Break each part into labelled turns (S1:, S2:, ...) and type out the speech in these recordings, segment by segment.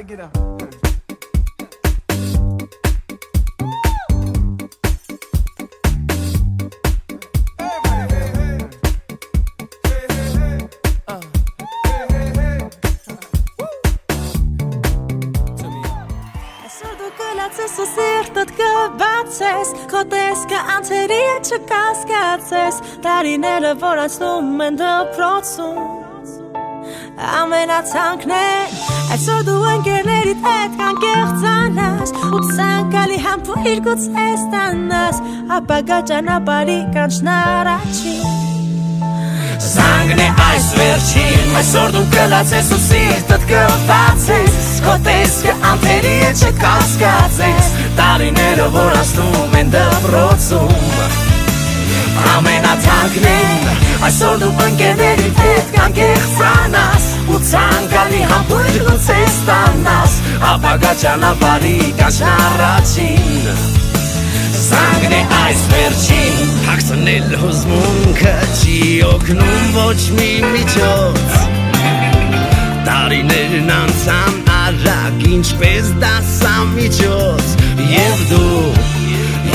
S1: Check it out.
S2: Սիրտդ կբացես, քո տեսքը անցերի չկասկածես, տարիները որ անցնում են դպրոցում, ամենաթանկն այսօր դու ընկերներիդ հետ կանկեղծանաս, ու ցանկալի համբույր գուցե ստանաս, ապագա ճանապարհի կանչն առաջին Զանգն է այս վերջին, այսօր դու կլացես ու սիրտդ կբացես, քո տեսքը անթերի է չկասկածես, տարիները որ անցնում են դպրոցում, ամենաթանկն են, այսօր դու ընկերներիդ հետ կանկեղծանաս, ու ցանկալի համբույր գուցե ստանաս, ապագա ճանապարհի կանչն առաջին Զանգն է այս վերջին, հագցնել հուզմունքը չի օգնում ոչ մի միջոց, տարիներն անցան արագ ինչպես դասամիջոց, և դու,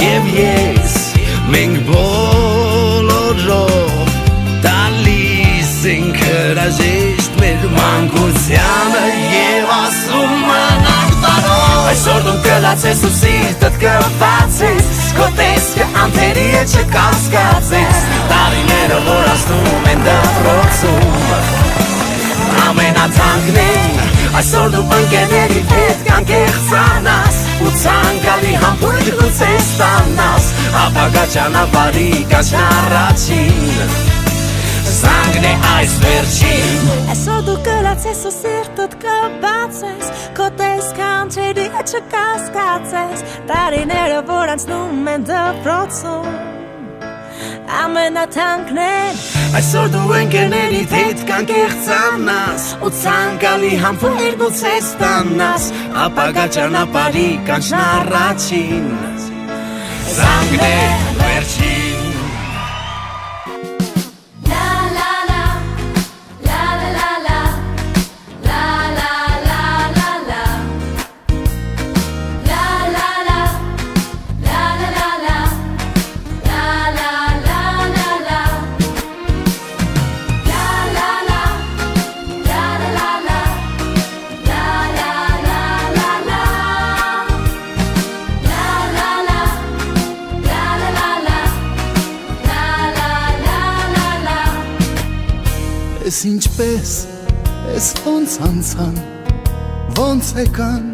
S2: և ես, մենք բոլորով տալիս ենք հրաժեշտ մեր մանկությանը և ասում մնանք տարով Այսօր դու կլացես ու սիրտդ կբացես, քո տեսքը անթերի է չկասկածես, տարիները որ անցնում են դպրոցում, ամենաթանկն են, այսօր դու ընկերներիդ հետ կանկեղծանաս, ու ցանկալի համբույր գուցե ստանաս, ապագա ճանապարհի կանչն առաջին Զանգն է այս վերջին Այսօր դու կլացես ու սիրտդ կբացես, քո տեսքը անցերի է չկասկածես, տարիները որ անցնում են դպրոցում, ամենաթանկն են, այսօր դու ընկերներիդ հետ կանկեղծանաս, ու ցանկալի համբույր գուցե ստանաս, ապագա ճանապարհի կանչն առաջին Զանգն է վերջին
S3: Ես ինչպես, ես ոնց անցան, ոնց եկան,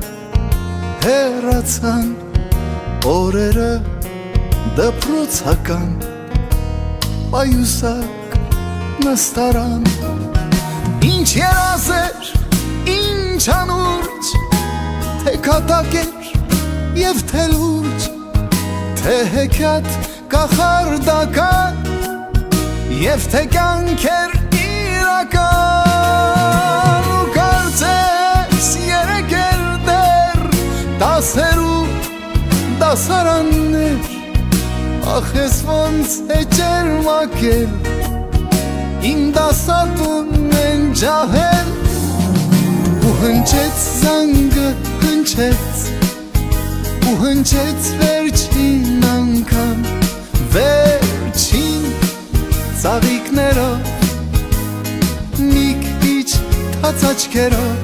S3: հեռացան, օրերը դպրոցական, պայուսակ նստարան, ինչ երազեր, ինչ անուրջ, թե կատակեր և թե լուրջ, թե հեքիաթ կախարդական, և թե կյանքեր ու կարծես երեքեր դեր դասերու դասարաններ ախ ես ոնց է ջերմակել իմ դասատուն են ջահել ու հնչեց զանգը հնչեց ու հնչեց վերջին անգամ վերջին ծաղիկներով մի քիչ թաց աչքերով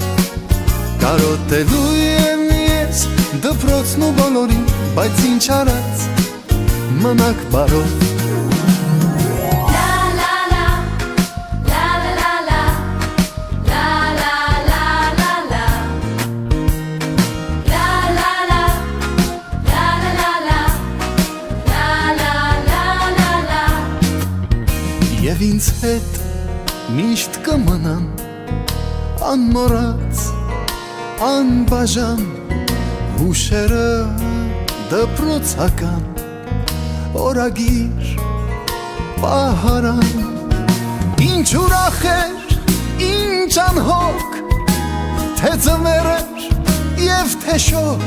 S3: կարոտելու եմ ես դպրոցն ու բոլորին, բայց ինչ արած մնաք բարով Եվ ինձ հետ միշտ կմնան անմոռաց, անբաժան հուշերը դպրոցական օրագիր պահարան Ինչ ուրախ էր, ինչ անհոգ թե ձմեռեր և թե շոգ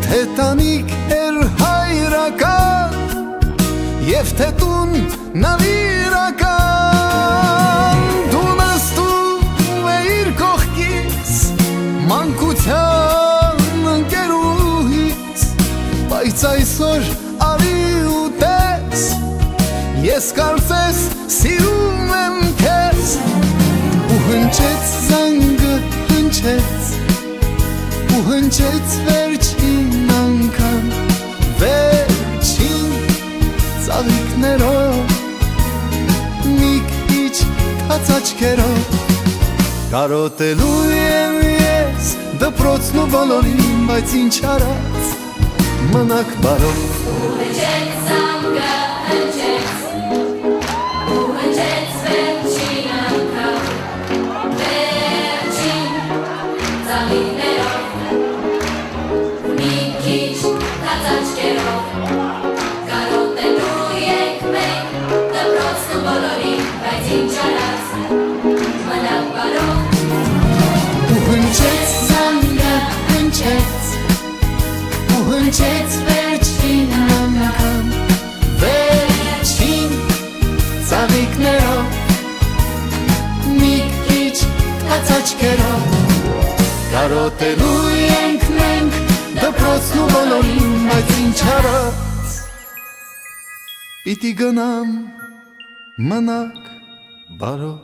S3: թե տանիք էր հայրական և թե տուն նվիրական Դու նստում էիր կողքիս մանկության ես կարծես սիրում եմ քեզ ու հնչեց զանգը հնչեց ու հնչեց վերջին անգամ վերջին ծաղիկներով մի քիչ թաց աչքերով կարոտելու եմ ես դպրոցն ու բոլորին բայց ինչ արած մնաք բարով
S1: Հնչեց զանգը հնչեց ու հնչեց վերջին անգամ վերջին ծաղիկներով մի քիչ թաց աչքերով կարոտելու ենք մենք դպրոցն ու բոլորին բայց ինչ արած մնաք բարով
S3: ու հնչեց զանգը հնչեց ու հնչեց վերջին անգամ վերջին ծաղիկներով մի քիչ թաց աչքերով կարոտելու ենք մենք դպրոցն ու բոլորին բայց ինչ արած պիտի գնամ մնաք բարով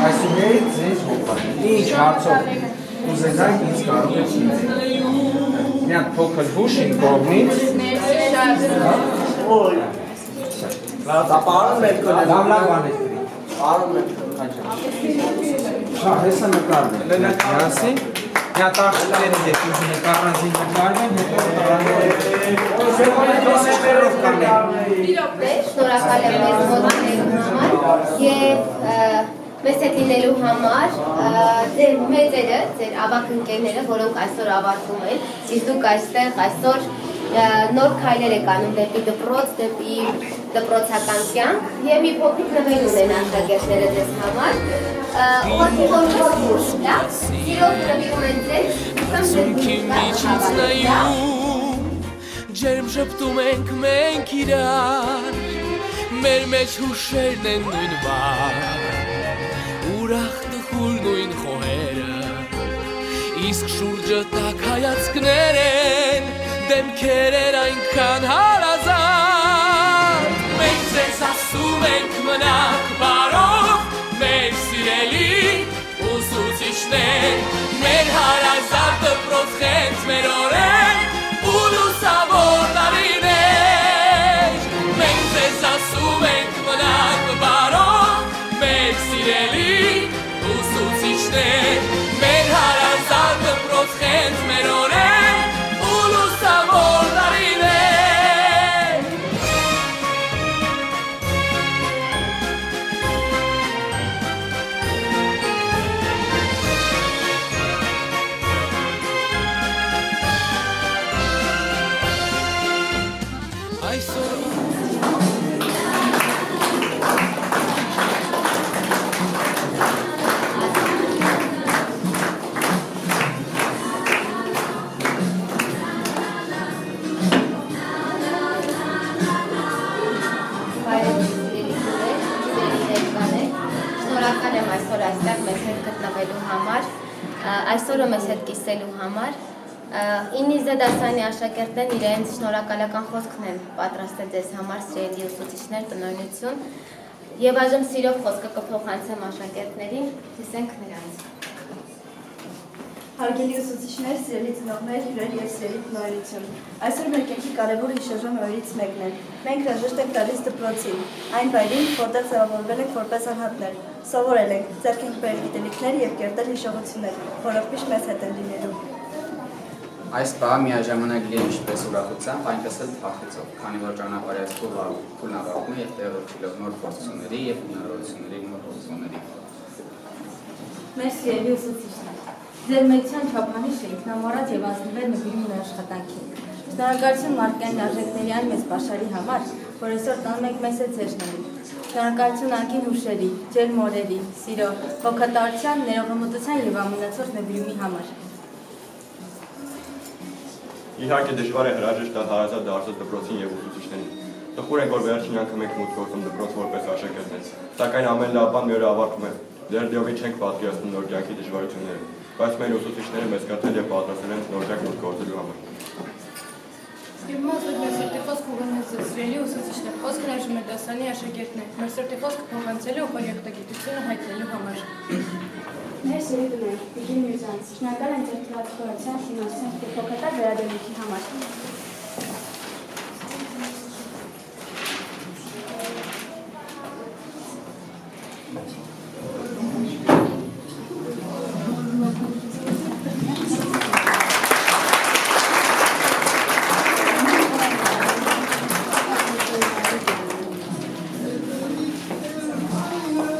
S4: Այսուհետ ձեզ ինչ հարցով ուզենայք ինձ կարող եք ինել։ Մի հատ փոքր հուշ իմ կողմից։
S5: Պարոն Մերկոնյան,
S4: Լավ բաներ գրի։
S5: պարոն Մերկոնյան։
S4: Հա, հեսա նկարն է։ Միասին։ Մի հատ աղջիկների հետ ինձ նկարանձին նկարվեն, հետո
S6: Շնորհակալ եմ մեզ մոտ լինելու համար եւ մեզ հետ լինելու համար ձեր մեծերը, ձեր ավագ ընկերները, որոնք այսօր ավարտում են, իսկ դուք այստեղ այսօր նոր քայլեր եք անում դեպի դպրոց, դեպի դպրոցական կյանք եւ մի փոքրիկ նվեր ունեն աշակերտները ձեզ համար։ Ուղղակի որ փոքր, լավ, սիրով նվիրում են ձեզ,
S2: Սունքի միջից նայում Ջերմ ժպտում ենք մենք իրար Մեր մեջ հուշերն են նույն բար Ուրախ տխուր նույն խոհերը Իսկ շուրջը տակ հայացքներ են Դեմքեր են այնքան հարազատ Մենք ձեզ ասում ենք մնաք բարով Մեր սիրելի ուսուցիչներ Մեր հարազատ դպրոց խենթ մեր օրեր ու լուսավոր տարիներ Մենք ձեզ ասում ենք մնաք բարով Մեր սիրելի ուսուցիչներ Մեր հարազատ դպրոց խենթ մեր օրեր ու լուսավոր տարիներ Այսօր
S6: Շնորհակալ եմ այսօր այստեղ մեզ հետ գտնվելու համար, այսօրը մեզ հետ կիսելու համար։ 9-րդ դասարանի աշակերտներն իրենց շնորհակալական խոսքն են պատրաստել ձեզ համար, սիրելի ուսուցիչներ, տնօրինություն, եւ այժմ սիրով խոսքը կփոխանցեմ աշակերտներին, լսենք նրանց։
S7: Հարգելի ուսուցիչներ, սիրելի ծնողներ, հյուրեր եւ սիրելի տնօրինություն։ Այսօր մեր կյանքի կարևոր հիշարժան օրերից մեկն է։ Մենք հրաժեշտ ենք տալիս դպրոցին, այն վայրին, որտեղ ձևավորվել ենք որպես անհատներ։ Սովորել ենք, ձեռք ենք բերել գիտելիքներ եւ կերտել հիշողություններ, որոնք միշտ մեզ հետ են լինելու։
S8: Այս պահը միաժամանակ լի է ինչպես ուրախությամբ, այնպես էլ թախծով, քանի որ ճանապարհած փուլն ավարտում է եւ տեղորոշելով նոր փորձությունների եւ հնարավորությունների նոր փորձությունների։
S9: Մեր սիրելի ուսուցիչներ, ձեր մեծության չափանիշը ինքնամոռաց եւ ազնիվ նվիրում է աշխատանքին։ Շնորհակալություն մարդկային արժեքների այն մեծ աշխարհի համար, որ այսօր տանում եք մեզ հետ ձեժներին։ Շնորհակալություն անկին հուշերի, ջերմ օրերի, սիրո, հոգատարության, ներողամտության եւ ամենացորդ նվիրումի համար։
S10: Իհարկե դժվար է հրաժեշտ տալ հարազատ դարձած դպրոցին եւ ուսուցիչներին։ Տխուր ենք, որ վերջին անգամ եք մուտք գործում դպրոց որպես աշակերտներ, սակայն ամեն լավ բան մի օր ավարտվում է։ Դեռ դիովի չենք պատկերացնում նոր կյանքի դժվարությունները, բայց մեր ուսուցիչները մեզ կրթել և պատրաստել են նոր կյանք գործելու համար։
S5: Եվ մասով մեր սրտի խոսք ուղղնեցել սիրելի ուսուցիչներ, խոսքն այժմ է դասանի աշակերտներ, մեր սրտի խոսքը փոխանցելու ու կորյակտագիտությունը հայտնելու համար։
S11: Մեր սիրելի դուներ, Վիգին Միրզյան, շնորհակալ եմ ձեր թվացկորության, ֆինանսության և փոխադարձ վերաբերմունքի համար։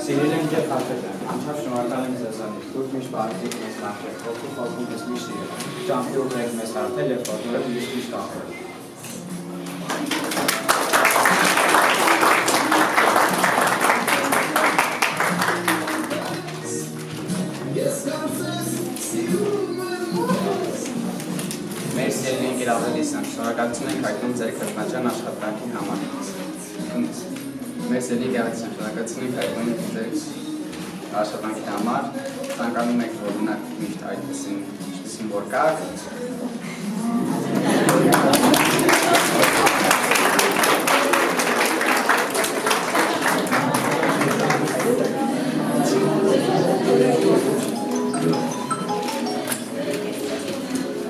S4: Սիրել եմ և հաշվել եմ, անչափ շնորհակալ եմ ձեզանից, դուք միշտ բարիքիք մեզ նախել, ոգու խոսքում ես միշտ եղել, ճամփի ուղղեք մեզ հարթել և պատորել միշտ ախորել։
S8: Մեր սիրելի ընկեր Ավելիսյան, շնորհակալություն ենք հայտնում ձեր քրտնաջան աշխատանքի համար։ Մեր սիրելի Գեղեցիկ, շնորհակալություն ենք հայտնում ձեր աշխատանքի համար։ Ցանկանում եք, որ ունակ միշտ այդպեսին որ կաք։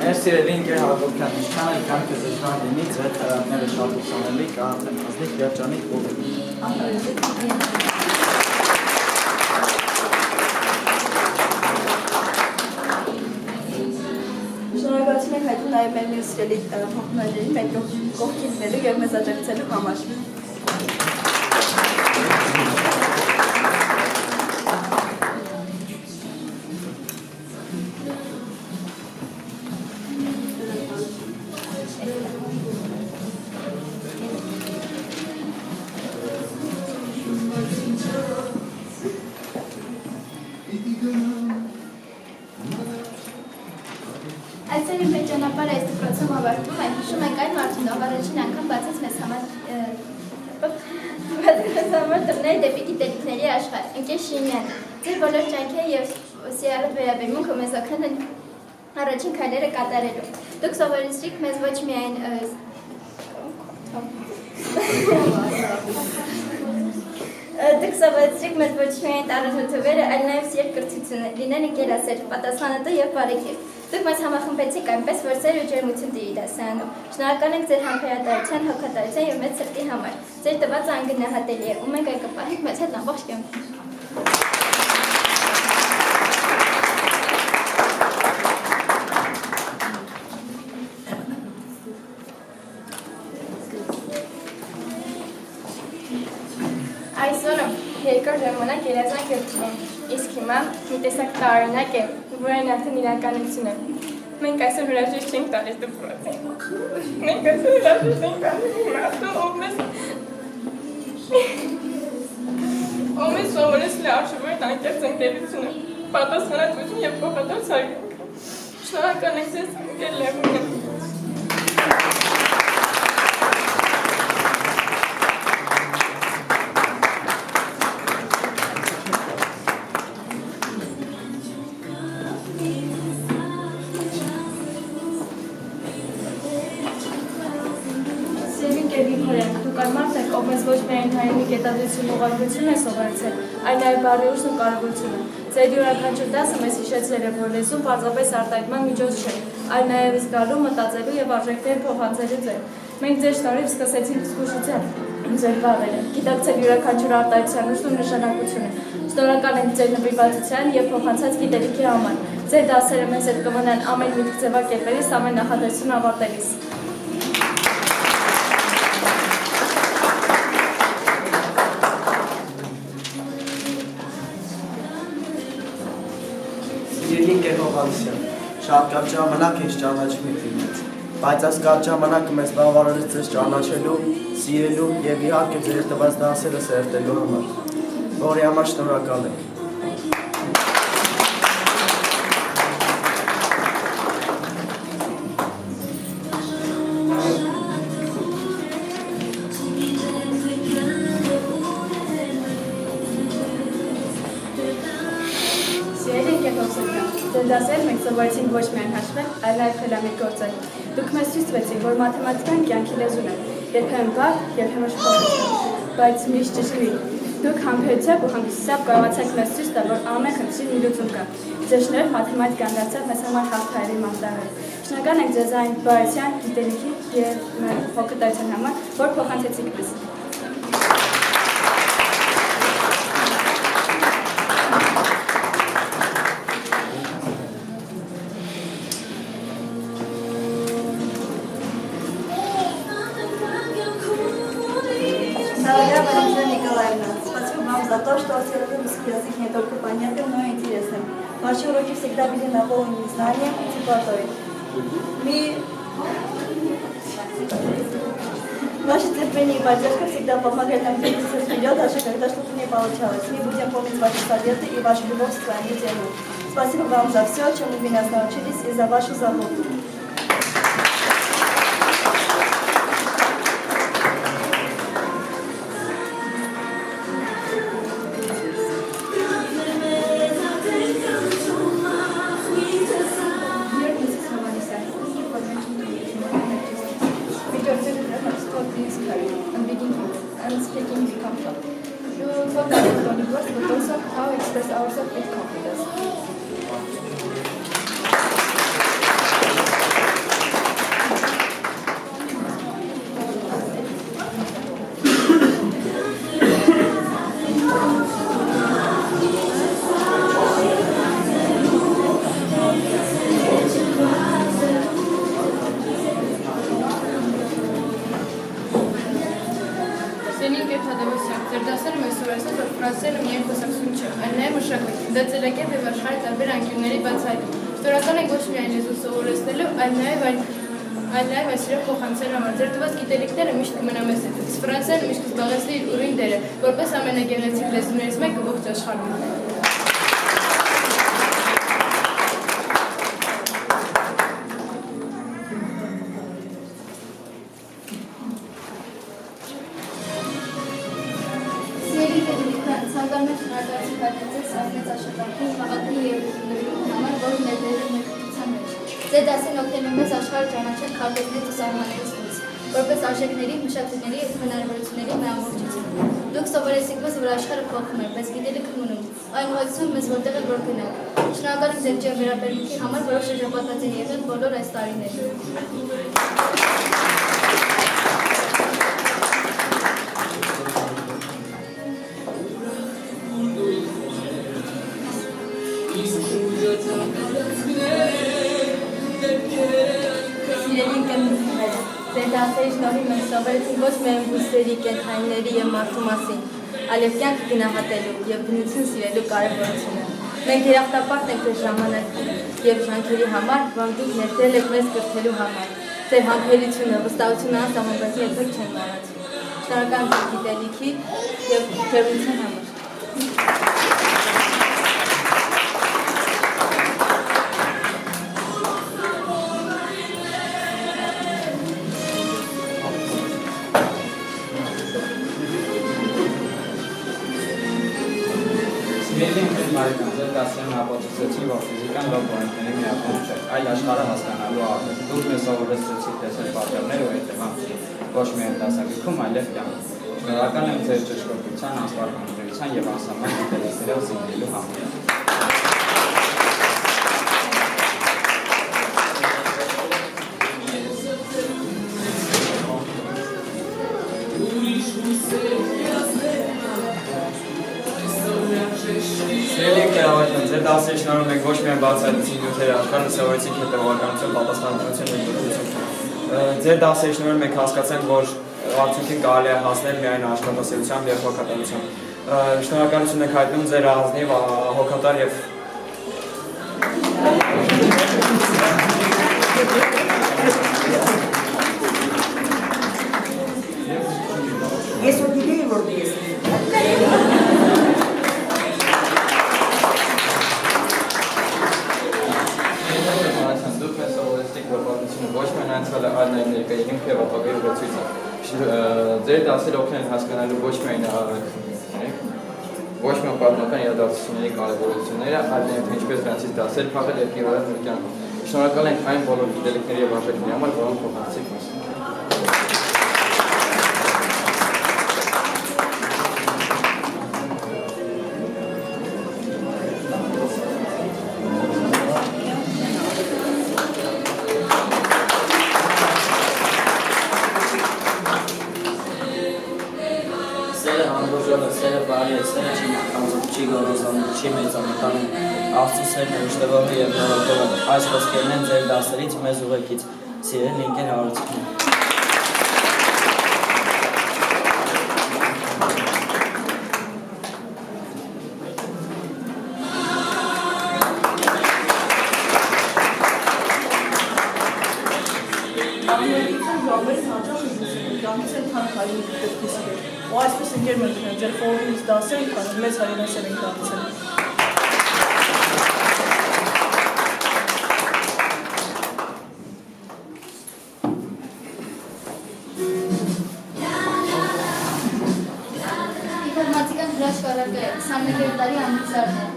S4: Մեր սիրելի ընկեր Հակոբյան, ինչքան էլ կյանքը դժվար լինի, ձեր խրատները շատ ուսանելի, կարծեմ ազնիվ երջանիկ ուղղի։
S7: Շնորհակալություն ենք հայտնում նաև մեր մյուս սիրելի փոխնորներին մեր կողքին լինելու և մեզ աջակցելու համար։
S11: Այսօր մեր ճանապարհը այս դպրոցում ավարտվում է, հիշում ենք այն մարդուն, ով առաջին անգամ բացեց մեզ համար դռները դեպի գիտելիքների աշխարհ, ընկեր Շիմյան, ձեր բոլոր ջանքերը և սիրալիր վերաբերմունքը մեզ օգնել են առաջին քայլերը կատարելու։ Դուք սովորեցրիք մեզ ոչ միայն տարածությունները, այլ նաև սիրտ կրթությունը, լինել ընկերասեր, պատասխանատու և բարեկիր։ Դուք մեզ համախմբեցիք այնպես, որ ձեր ու ջերմություն տիրի դասարանում։ Շնորհակալ ենք ձեր համբերատարության, հոգատարության և մեծ սրտի համար։ Ձեր տվածը անգնահատելի է, ու մենք այն կպահենք մեզ հետ ամբողջ կյանքում։
S5: Այս օրը երկար ժամանակ երազանք եղջին, իսկ հիմա մի տեսակ տարօրինակ է, որն արդեն իրականություն է։ Մենք այսօր հրաժեշտ չենք տալիս դպրոցին։ Մենք այսօր հրաժեշտ ենք տալիս մարդու, ով մեզ սովորեցրել է արժևորդ անկեղծ ընկերությունը, պատասխանատվություն և փոխադարձ հարգանք։ Շնորհակալ ենք ձեզ, ընկեր Լևոնյան։ Ով մեզ ոչ միայն հայրենի կետադրություն ուղղագրություն է սովորեցել, այլ նաև բարի ուժն ու կարողությունը։ Ձեր յուրաքանչյուր դասը մեզ հիշեցրել է, որ լեզուն պարզապես արտահայտման միջոց չէ, այլ նաև զգալու, մտածելու և արժեքներ փոխանցելու ձեր։ Մենք ձեր շնորհիվ սկսեցինք զգուշությամբ ձեր վաղերը, գիտակցել յուրաքանչյուր արտահայտության ուժն ու նշանակությունը։ Շնորհակալ ենք ձեր նվիրվածության և փոխանցած գիտելիքի համար։ Ձեր դասերը մեզ հետ կմնան ամեն միտք ձևակերպելիս, ամեն նախադասություն ավարտելիս։
S12: Սիրելի ընկեր Հովհաննիսյան, շատ կարճ ժամանակ ես ճանաչում եք ինձ, բայց այս կարճ ժամանակը մեզ բավարարեց ձեզ ճանաչելու, սիրելու և իհարկե ձեր տված դասերը սերտելու համար, որի համար շնորհակալ եմ։
S7: սովորեցինք ոչ միայն հաշվել, այլ նաև խելամիտ գործել։ Դուք մեզ ցույց տվեցիք, որ մաթեմատիկան կյանքի լեզուն է, երբեմն վատ, երբեմն շփոթված, բայց միշտ ճշգրիտ։ Դուք համբերությամբ ու հանգստությամբ կարողացաք մեզ ցույց տալ, որ ամեն խնդրի մի լուծում կա։ Ձեր շնորհիվ մաթեմատիկան դարձավ մեզ համար հաղթահարելի մարտահայր։ Շնորհակալ ենք ձեզ այն բարության, գիտելիքի և հոգատարության համար, որ փոխանցեցիք մեզ։
S13: Дорогая Валентина Николаевна, спасибо вам за то, что освоили русский язык не только понятным, но и интересным. Ваши уроки всегда были наполнены знанием и теплотой. Ваше терпение и поддержка всегда помогали нам двигаться вперед, даже когда что-то не получалось. Мы будем помнить ваши советы и вашу любовь к своему делу. Спасибо вам за все, чему вы нас научились, и за вашу заботу.
S7: And speaking becomes fun. You talk about only words, but also how to express ourselves with confidence.
S5: Սենին կեփադավոսյան, ձեր դասերը մեզ սովորեցրել, որ ֆրանսերենը միայն խոսակցություն չէ, այլ նաև մշակույթ, դա ծրագիր է աշխարհի տարբեր անկյունների բացահայտում։ Շնորհակալ ենք ոչ միայն լեզու սովորեցնելու, այլ նաև այս իրավ փոխանցելու համար։ Ձեր տված գիտելիքները միշտ կմնա մեզ հետ։ Ֆրանսերենը միշտ կզբաղեցնի իր ուրույն դերը, որպես ամենագեղեցիկ լեզուներից մեկը ողջ աշխարհում։
S11: Ձեր դասին օգնել մեզ աշխարհը ճանաչել քարտեզներից ու սահմաններից դուրս, որպես արժեքների, մշակույթների և հնարավորությունների միամորճություն։ Դուք սովորեցիք մեզ, որ աշխարհը փոխվում է, բայց գիտելիքը մնում, այն ուղղակցում մեզ որտեղ էլ որ գնանք։ Շնորհակալ ենք ձեր ջերմ վերաբերմունքի համար, որով շրջապատված են եղել բոլոր այս տարիները։
S9: Սիրելի ընկերներ, ձեր դասերի շնորհիվ մենք սովորեցինք ոչ միայն բույսերի, կենդանիների և մարդու մասին, այլև կյանքը գնահատելու և բնություն սիրելու կարևորությունը։ Մենք երախտապարտ ենք ձեր ժամանակի և ջանքերի համար, որ դուք ներդրել եք մեզ կրթելու համար։ Ձեր համբերությունը, վստահությունը անսահմանված երբեք չեն մոռացել։ Շնորհակալ եմ գիտելիքի և ջերմության համար։
S8: Ձեր դասերն ապացուցեցին, որ ֆիզիկան լավ օրենքների միակողմ չէ, այլ աշխարհը հասկանալու աղբյուր։ Դուք մեզ սովորեցրեցիք տեսնել պատճառները ու հետևանքները, ոչ միայն դասագրքում, այլև կյանքում։ Շնորհակալ եմ ձեր ճշգրտության, անսպառնալիության և անսահման գիտելիքներով զինվելու համար։
S12: Ձեր դասերի շնորհիվ մենք ոչ միայն բացահայտեցինք նյութերի աշխարհը, սովորեցինք հետևականություն, պատասխանատվություն և լուծություն։ Ձեր դասերի շնորհիվ մենք հասկացանք, որ արդյունքին կարելի է հասնել միայն աշխատասիրությամբ և հոգատարությամբ։ Շնորհակալություն ենք հայտնում ձեր ազնիվ, հոգատար և
S14: Ես ու գիտեի, որ դու ես
S8: Դուք մեզ սովորեցիք, որ պատմությունը ոչ միայն անցյալը, այլ նաև ներկայի հիմք և ապագայի ուղեցույց է։ Ձեր դասերը օգնել են հասկանալու ոչ միայն ոչ միայն պատմական իրադարձությունների կարևորությունները, այլ նաև ինչպես դրանցից դասեր քաղել եւ կիրառել մեր կյանքում։ Շնորհակալ ենք այն բոլոր գիտելիքների եւ արժեքների համար, որոնք փոխանցեցիք մեզ։
S12: Սերը հանդուրժողը, սերը բարի է, սերը չի մականձով, չի գորոզանում, չի մեծամտանում, Աստծո սերն է ուշտվողը և նորոգողը, այս խոսքերն են ձեր դասերից մեզ ուղեկից, սիրելի ընկեր հարուցիկներ։
S13: ու այսպես ընկեր մենք ունենք ձեր խորհուրդից դասեր ենք անում, մեծ հայրենասեր ենք դարձել։
S11: Ինֆորմատիկան հրաշքարակը է, 21 տարի ամուսարն է,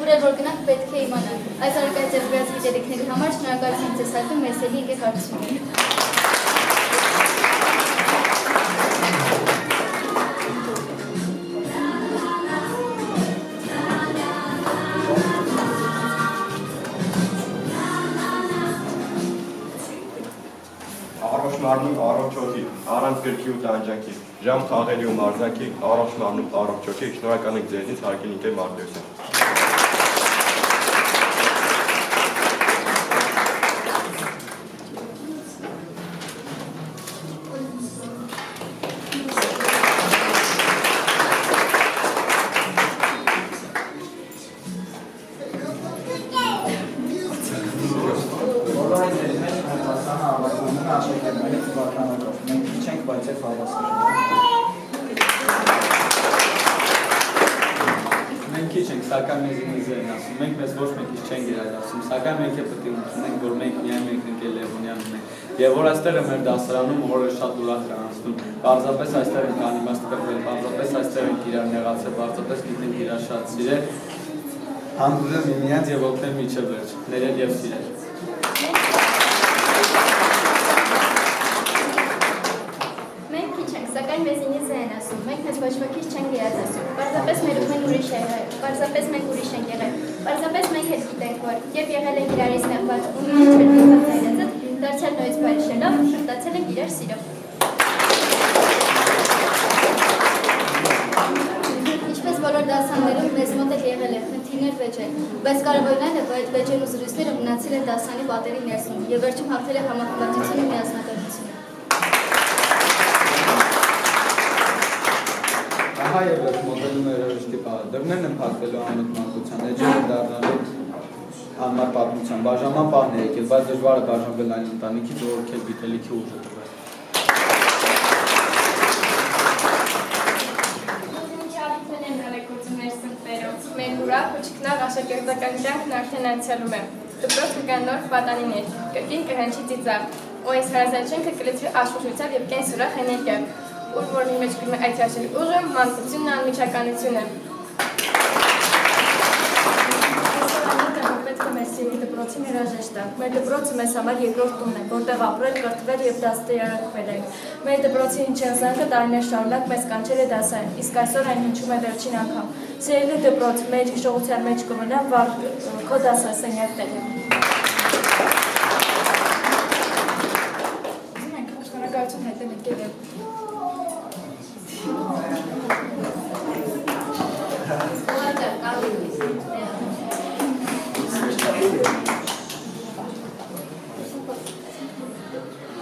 S11: ուր է որ գնանք պետք է իմանանք։ Այս արկայաձևված գիտելիքների համար շնորհակալություն ձեզ հայտնում Մերսելի ընկեր հարցումին։
S10: Առողջ մարմին, առողջ հոգի, առանց գրքի ու տանջանքի, ժամ խաղերի ու մարզանքի, առողջ մարմին, առողջ հոգի, շնորհակալ ենք ձեզնից հարգելի ընկեր Մարտիրոսյան։
S4: Մենք քիչ ենք, բայց է հավասար։
S8: Մենք քիչ ենք, սակայն մեզ ինձ են ասում, մենք մեզ ոչ մեկ քիչ չենք գերադասում, սակայն մենք է պետք է ընդունենք, որ մենք միայն մենք ենք Լևոնյանում ենք։ Եվ որ այստեղ է մեր դասարանում օրը շատ ուրախ է անցնում։ Պարզապես այստեղ ենք անիմաստ կրվել, պարզապես այստեղ ենք իրար նեղացել, պարզապես գիտենք իրար շատ սիրել, հանդուրժել միմյանց եւ օգնել մինչեւ վերջ, ներել եւ սիրել։
S11: Մենք քիչ ենք, սակայն մեզ ինձ են ասում, մենք մեզ ոչ ոքի չենք գերադասում, պարզապես մեր ուղին ուրիշ է եղել, պարզապես մենք ուրիշ ենք եղել, պարզապես մենք հետ գիտենք, որ երբ եղել ենք իրարից նեղված ու մի ինչ վերնված այլացած, դարձյալ նույնց բարիշելով, շրտացել ենք իրար սիրով։ Ինչպես բոլոր դասաններում մեզ մոտ էլ եղել է խնդիրներ վեճեր, բայց կարևորն այն է, որ այդ վեճեր ու զրույցները մնացել են դասանի պատերի ներսում եւ վերջում հաղթել է համախմբվածությունը ու միասնականությունը։
S8: Ահա եւ վերջ մոտենում է երաժշտի պահը, դռներն են փակվելու անոտ մանկության, էջերը դառնալու անմար պատմության, բաժանման պահն է եկել, բայց դժվար է բաժանվել այն ընտանիքից, որ քեզ գիտելիքի ուժ է տվել։
S5: Մեր ուրախ ու չքնաղ աշակերտական կյանքն արդեն անցյալում է։ Դպրոց կգան նոր պատանիներ, կրկին կհնչի ծիծաղ, ու այս հարազատչունքը կլցրի աշխուժությամբ եւ կենսուրախ էներգիա, ուր որ մի մեջ գրում է այդ հաշելի ուժը, մանկությունն ու անմիջականությունը։ Պետք է մեզ սիրի դպրոցի երաժիշտը։ Մեր դպրոցը մեզ համար երկրորդ տունն է, որտեղ ապրել, կրթվել եւ դաստիարակվել ենք։ Մեր դպրոցի հնչյունզանգը տարիներ շարունակ մեզ կանչել է դասային, իսկ այսօր այն հնչում է վերջին անգամ։ Սիրելի դպրոց, մեր հիշողության մեջ կմնա վառ քո դասասենյակները։ Ուզում ենք շնորհակալություն հայտնել ընկերներ։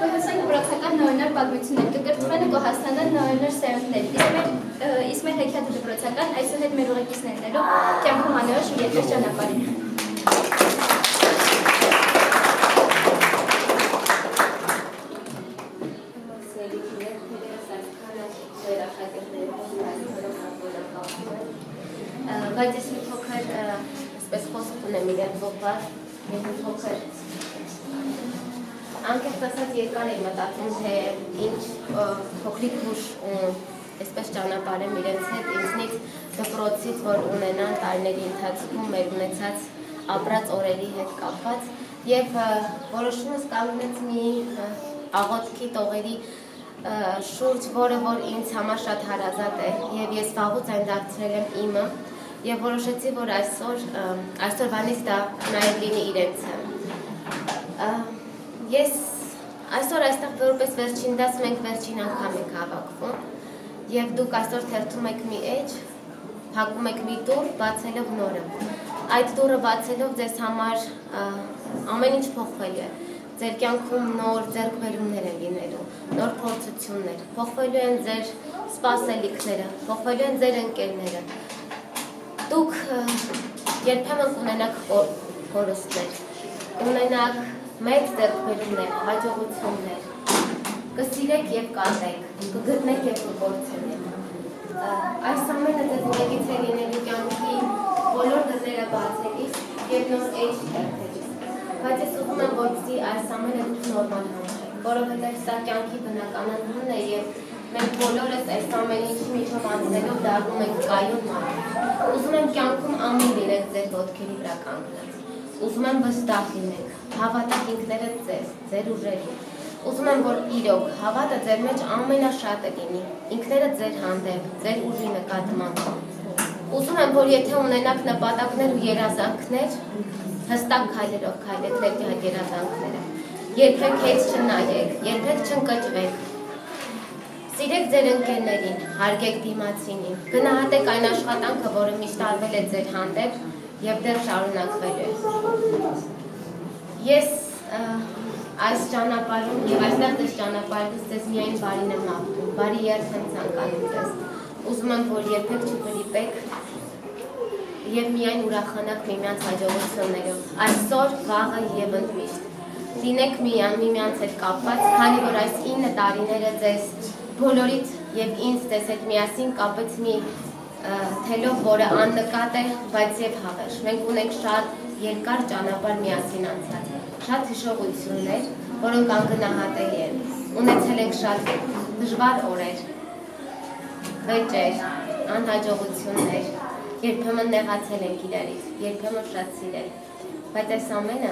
S11: Կհասանք դպրոցական նորներ պատմություններ, կկրթվեն ու կհասնանան նորներ սերունդներ, իսկ մեր հեքիաթը դպրոցական այսուհետ մեր ուղեկիցներն ելով կյանքում անորոշ ու երկար ճանապարհին։ Բայց ես մի փոքր այսպես խոսք ունեմ իրենց ողբար, մի փոքր անկեղծ ասած երկար եմ մտածում, թե ինչ փոքրիկ հուշ այսպես ճանապարհեմ իրենց հետ, ինձնից
S6: դպրոցից, որ ունենան տարիների ընթացքում մեր ունեցած ապրած օրերի հետ կապված եւ որոշումս կանգնեց մի աղոթքի տողերի շուրջ, որը որ ինձ համար շատ հարազատ է եւ ես վաղուց այն դարձրել եմ իմը եւ որոշեցի, որ այսօրվանից դա նաեւ լինի իրենցը։ Ես այսօր այստեղ որպես վերջին դաս մենք վերջին անգամ ենք հավաքվում եւ դուք այսօր թերթում եք մի էջ, փակում եք մի դուռ, բացելով նորը։ Այդ դուռը բացելով ձեզ համար ամեն ինչ փոխվելու է։ Ձեր կյանքում նոր ձեռքբերումներ են լինելու, նոր փորձություններ, փոխվելու են ձեր սպասելիքները, փոխվելու են ձեր ընկերները։ Դուք երբեմն կունենաք կորուստներ, կունենաք մեծ ձեռքբերումներ, հաջողություններ, կսիրեք եւ կատեք, կգտնեք եւ կկորցնեք։ Այս ամենը ձեզ մեկից է լինելու կյանքի բոլոր դռները բացելիս եւ նոր էջ դարձելիս։ Բայց ես ուզում եմ, որպեսզի այս ամենը դուք նորմալ համարեք, որովհետեւ սա կյանքի բնականությունն է եւ մենք բոլորս այս ամեն ինչի միջով անցնելով դառնում ենք կայուն մարդ։ Ուզում եմ կյանքում ամեն լինեք ձեր ոտքերի վրա կանգնած։ Ուզում եմ վստահ լինեք, հավատաք ինքներդ ձեզ, ձեր ուժերին։ Ուզում եմ, որ իրոք հավատը ձեր մեջ ամենաշատը լինի, ինքներդ ձեր հանդեպ, ձեր ուժի նկատմամբ։ Ուզում եմ, որ եթե ունենաք նպատակներ ու երազանքներ, հստակ քայլերով քայլեք դեպի այդ երազանքները։ Երբեք հետ չնայեք, երբեք չընկճվեք։ Սիրեք ձեր ընկերներին, հարգեք դիմացինին, գնահատեք այն աշխատանքը, որը միշտ արվել է ձեր հանդեպ եւ դեռ շարունակվելու է։ Ես այս ճանապարհում եւ այստեղ ձեզ ճանապարհից ձեզ միայն բարին եմ աղոթում, բարի երթ եմ ցանկանում ձեզ։ Ուզում եմ, որ երբեք չվրիպեք եւ միայն ուրախանաք միմյանց հաջողություններով։ Այսօր, վաղը եւ ընդմիշտ լինեք միմյանց հետ կապված, քանի որ այս 9 տարիները ձեզ բոլորից եւ ինձ ձեզ հետ միասին կապեց մի թելով, որը աննկատ է, բայց եւ հավերժ։ Մենք ունենք շատ երկար ճանապարհ միասին անցած, շատ հիշողություններ, որոնք անգնահատելի են։ Ունեցել ենք շատ դժվար օրեր, վեճեր, անհաջողություններ, երբեմն նեղացել ենք իրարից, երբեմն շատ սիրել։ Բայց այս ամենը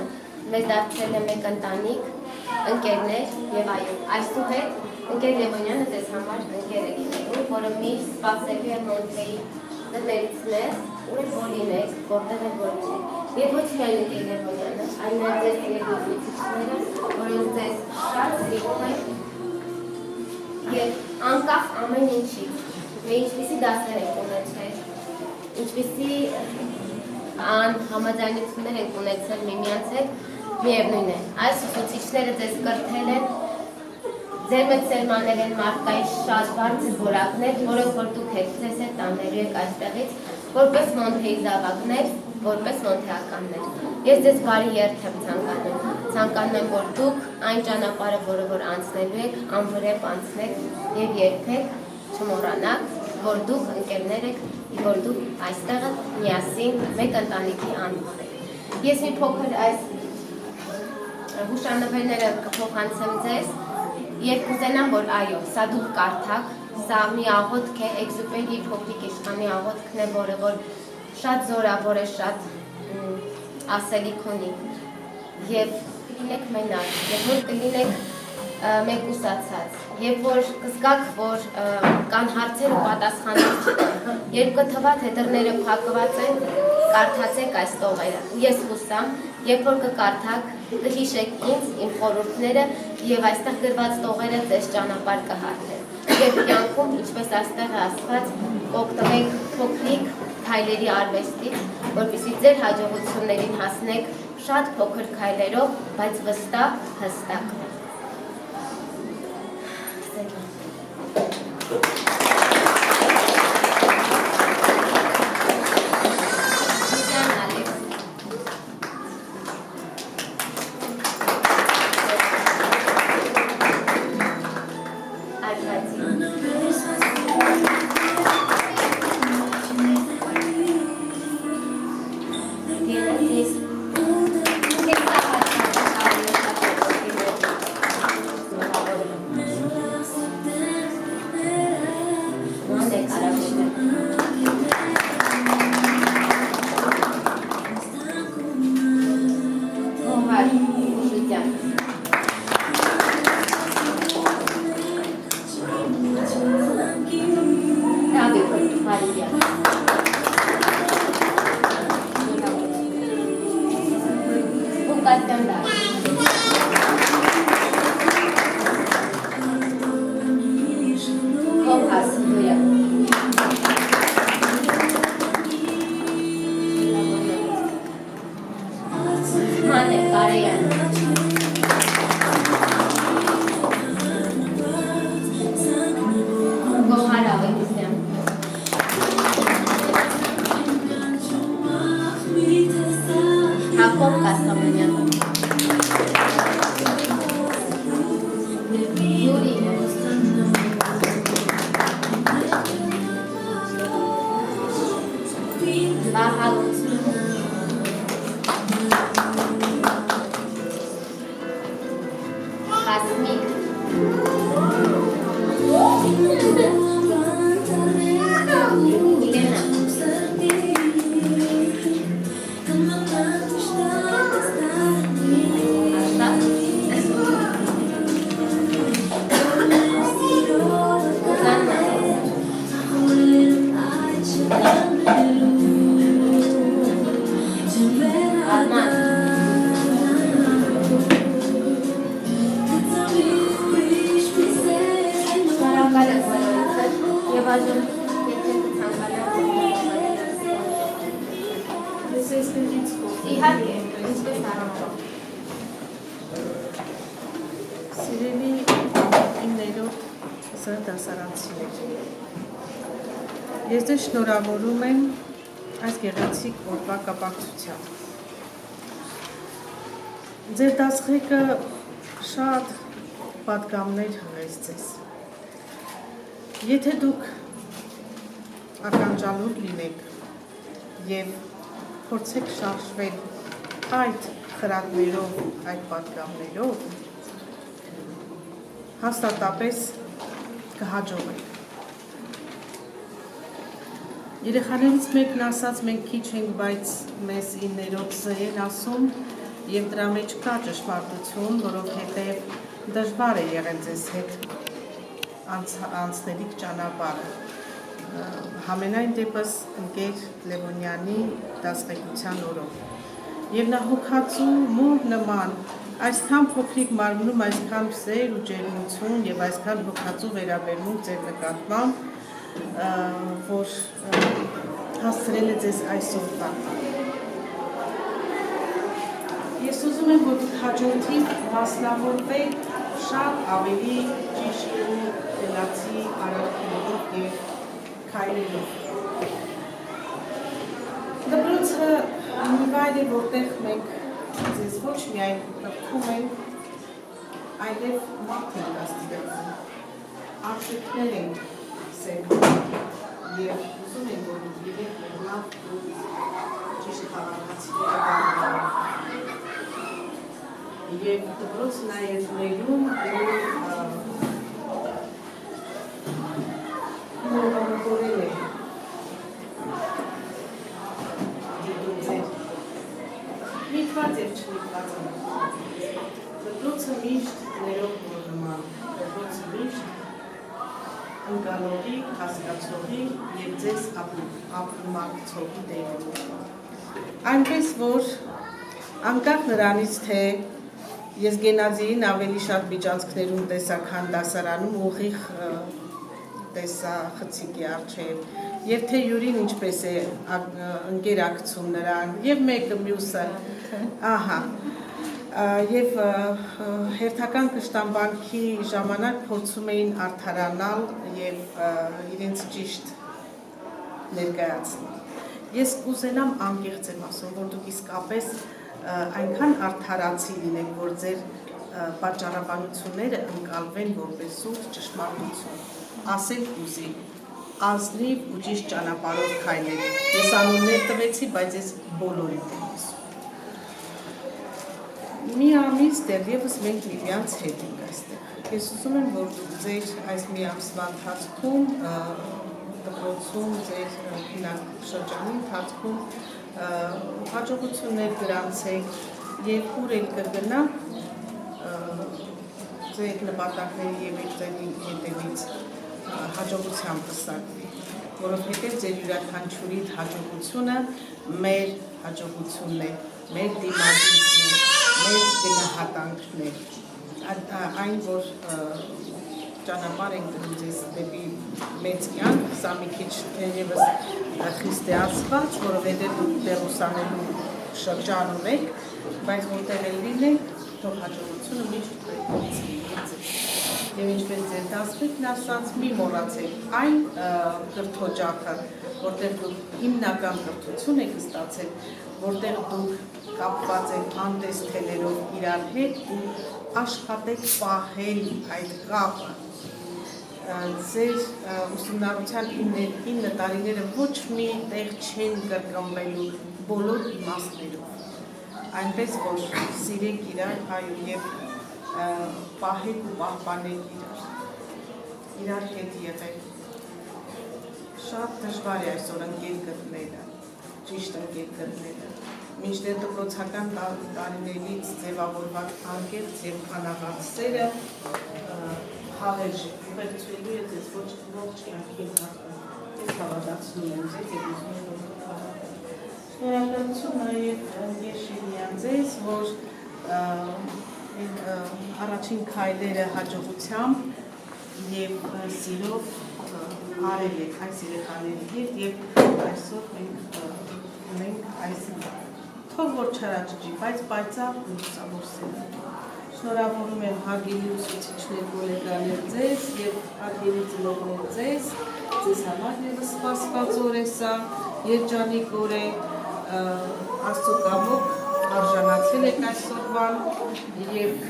S6: մեզ դարձրել է մեկ ընտանիք, ընկերներ եւ այո, այսու հետ ընկեր Լևոնյանը ձեզ համար ընկեր է լինելու, որը միշտ սպասելու է Մոնթեի դռներից ներս, ուր որ լինեք, որտեղ է որ լինեք։ Եվ ոչ միայն ընկեր Լևոնյանը, այլ նաեւ ձեզ երկուսիչները, որոնք ձեզ շատ սիրում են եւ անկախ ամեն ինչից, մենք ինչպիսի դասեր ենք ունեցել, ինչպիսի համաձայնություններ ենք ունեցել միմյանց հետ, միևնույն է, այս ուսուցիչները ձեզ կրթել են, ձեր մեջ սերմանել են մարդկային շատ բարձր որակներ, որոնք որ դուք եք ձեզ հետ տանելու եք այստեղից, որպես Մոնթեի զավակներ, որպես մոնթեականներ։ Ես ձեզ բարի երթ եմ ցանկանում եմ, որ դուք այն ճանապարհը, որը որ անցնելու եք, անվրեպ անցնեք եւ երբեք չմոռանաք, որ դուք ընկերներ եք, որ դուք այստեղ միասին մեկ ընտանիքի անդամ եք։ Ես մի փոքր այս հուշանվերները կփոխանցեմ ձեզ եւ կուզենամ, որ այո, սա դուք կարդաք, սա մի աղոթք է, Էքզյուպերի փոքրիկ իշխանի աղոթքն է, որը որ շատ զորավոր է, շատ ասելիք ունի եւ կլինեք մենակ, եւ որ կլինեք մեկուսացած, եւ որ կզգաք, որ կան հարցեր ու պատասխաններ չկան, երբ կթվա թե դռները փակված են, կարդացեք այս տողերը։ Ես հուսամ, երբ որ կկարդաք, կհիշեք ինձ, իմ խորհուրդները եւ այստեղ գրված տողերը ձեզ ճանապարհ կհարթեն։ Եվ կյանքում, ինչպես այստեղ է ասված, օգտվեք փոքրիկ քայլերի արվեստից, որպեսզի ձեր հաջողություններին հասնեք շատ փոքր քայլերով, բայց վստահ, հստակ։ Յուրի Վահագ Հասմիկ Միլենա Իհարկե, ինչպես հարամով
S15: Սիրելի իմ ներոտ դասարանցիներ, ես ձեզ շնորհավորում եմ այս գեղեցիկ օրվա կապակցությամբ։ Ձեր դասղեկը շատ պատգամներ հղեց ձեզ։ Եթե դուք ականջալուր լինեք և փորձեք շարժվել այդ խրատներով, այդ պատգամներով, հաստատապես կհաջողեք։ Երեխաներից մեկն ասաց, մենք քիչ ենք, բայց մեզ իններոց են ասում, և դրա մեջ կա ճշմարտություն, որովհետև դժվար է եղել ձեզ հետ անցնելիք ճանապարհը։ Համենայն դեպս ընկեր Լևոնյանի դասղեկության օրով։ Եվ նա հոգացու մոր նման այսքան փոքրիկ մարմնում այսքան սեր ու ջերմություն եւ այսքան հոգացու վերաբերմունք ձեր նկատմամբ, որ հասցրել է ձեզ այսօրվա։ Ես ուզում եմ, որ դուք հաջորդին մասնավորվեք շատ ավելի ճիշտ ու խելացի արարքներով եւ քայլերով։ Դպրոցը մի վայր է, որտեղ մենք ձեզ ոչ միայն կրթում ենք, այլև մարդ ենք դաստիարակում, արժեքներ ենք սերվում և ուզում ենք, որ դուք լինեք մեր լավ ու ճիշտ քաղաքացիները դառնալու։ Եվ դպրոցը նաև ներում ու մոտորել է միտված և չմիտված է։ Դպրոցը միշտ ներող նոր նման, դպրոցը միշտ ընկալողի, հասկացողի և ձեզ ապրումակցողի դերում։ Այնպես, որ անկախ նրանից, թե ես Գենադիին ավելի շատ միջանցքներում տեսա, քան դասարանում ուղիղ տեսախցիկի առջև, և թե Յուրին ինչպես է ընկերակցում նրան, և մեկը մյուսը, և հերթական կշտամբանքի ժամանակ փորձում էին արդարանալ և իրենց ճիշտ ներկայացնել։ Ես կուզենամ անկեղծ եմ ասում, որ դուք իսկապես այնքան արդարացի լինեք, որ ձեր պատճառաբանությունները ընկալվեն որպես սուրբ ճշմարտություն, ասել կուզի, ազնիվ ու ճիշտ ճանապարհով քայլել։ Ես անուններ տվեցի, բայց ես բոլորին եմ ասում։ Մի ամիս դեռևս մենք միմյանց հետ ենք այստեղ։ Ես ուզում եմ, որ դուք ձեր այս մի ամսվա ընթացքում, դպրոցում, ձեր շրջանի ընթացքում հաջողություններ գրանցեք և ուր էլ կգնաք, ձեր նպատակների և ձերի հետևից հաջողությամբ կսակվի, որովհետև ձեր յուրաքանչյուրի հաջողությունը մեր հաջողությունն է, մեր դիմադրությունն է, մեր գնահատանքն է, այն, որ ճանապարհ ենք դնում ձեզ դեպի մեծ կյանք, սա մի քիչ թերևս խիստեացված, որովհետև դուք դեռ ուսանելու շրջան ունեք, բայց որտեղ էլ լինեք, թող հաջողությունը միշտ պետք Եվ ինչպես ձեր դասվեկն ասաց, մի մոռացեք այն կրթօջախը, որտեղ դուք հիմնական կրթություն եք ստացել, որտեղ դուք կապված եք անտես թելերով իրար հետ ու աշխատեք պահել այդ կապը։ Ձեր ուսումնառության 9 տարիները ոչ մի տեղ չեն կրկնվելու բոլոր իմաստներով, այնպես որ սիրեք իրար, այո, եւ պահեք ու պահպանեք իրար հետ եղեք։ Շատ դժվար է այսօր ընկեր գտնելը, ճիշտ ընկեր գտնելը։ Մինչդեռ դպրոցական տարիներից ձևավորված անկեղծ եւ անաղարտ սերը հավերժ է, ուղեկցելու է ձեզ ողջ կյանքի ընթացքում։ Հավատացնում եմ ձեզ եւ ուզում եմ շնորհակալություն նաեւ Երշելյան ձեզ, որ մենք առաջին քայլերը հաջողությամբ եւ սիրով արել եք այս երեխաների հետ եւ այսօր մենք ունենք այս թող որ չարաճճի, բայց պայծառ ու լուսավոր սերը։ Շնորհավորում եմ հարգելի ուսուցիչներ, գոլեգաներ ձեզ եւ հարգելի ծնողներ ձեզ համար եւս սպասված օր է սա, երջանիկ օր է, Աստծո կամոք արժանացել եք այսօրվան եւ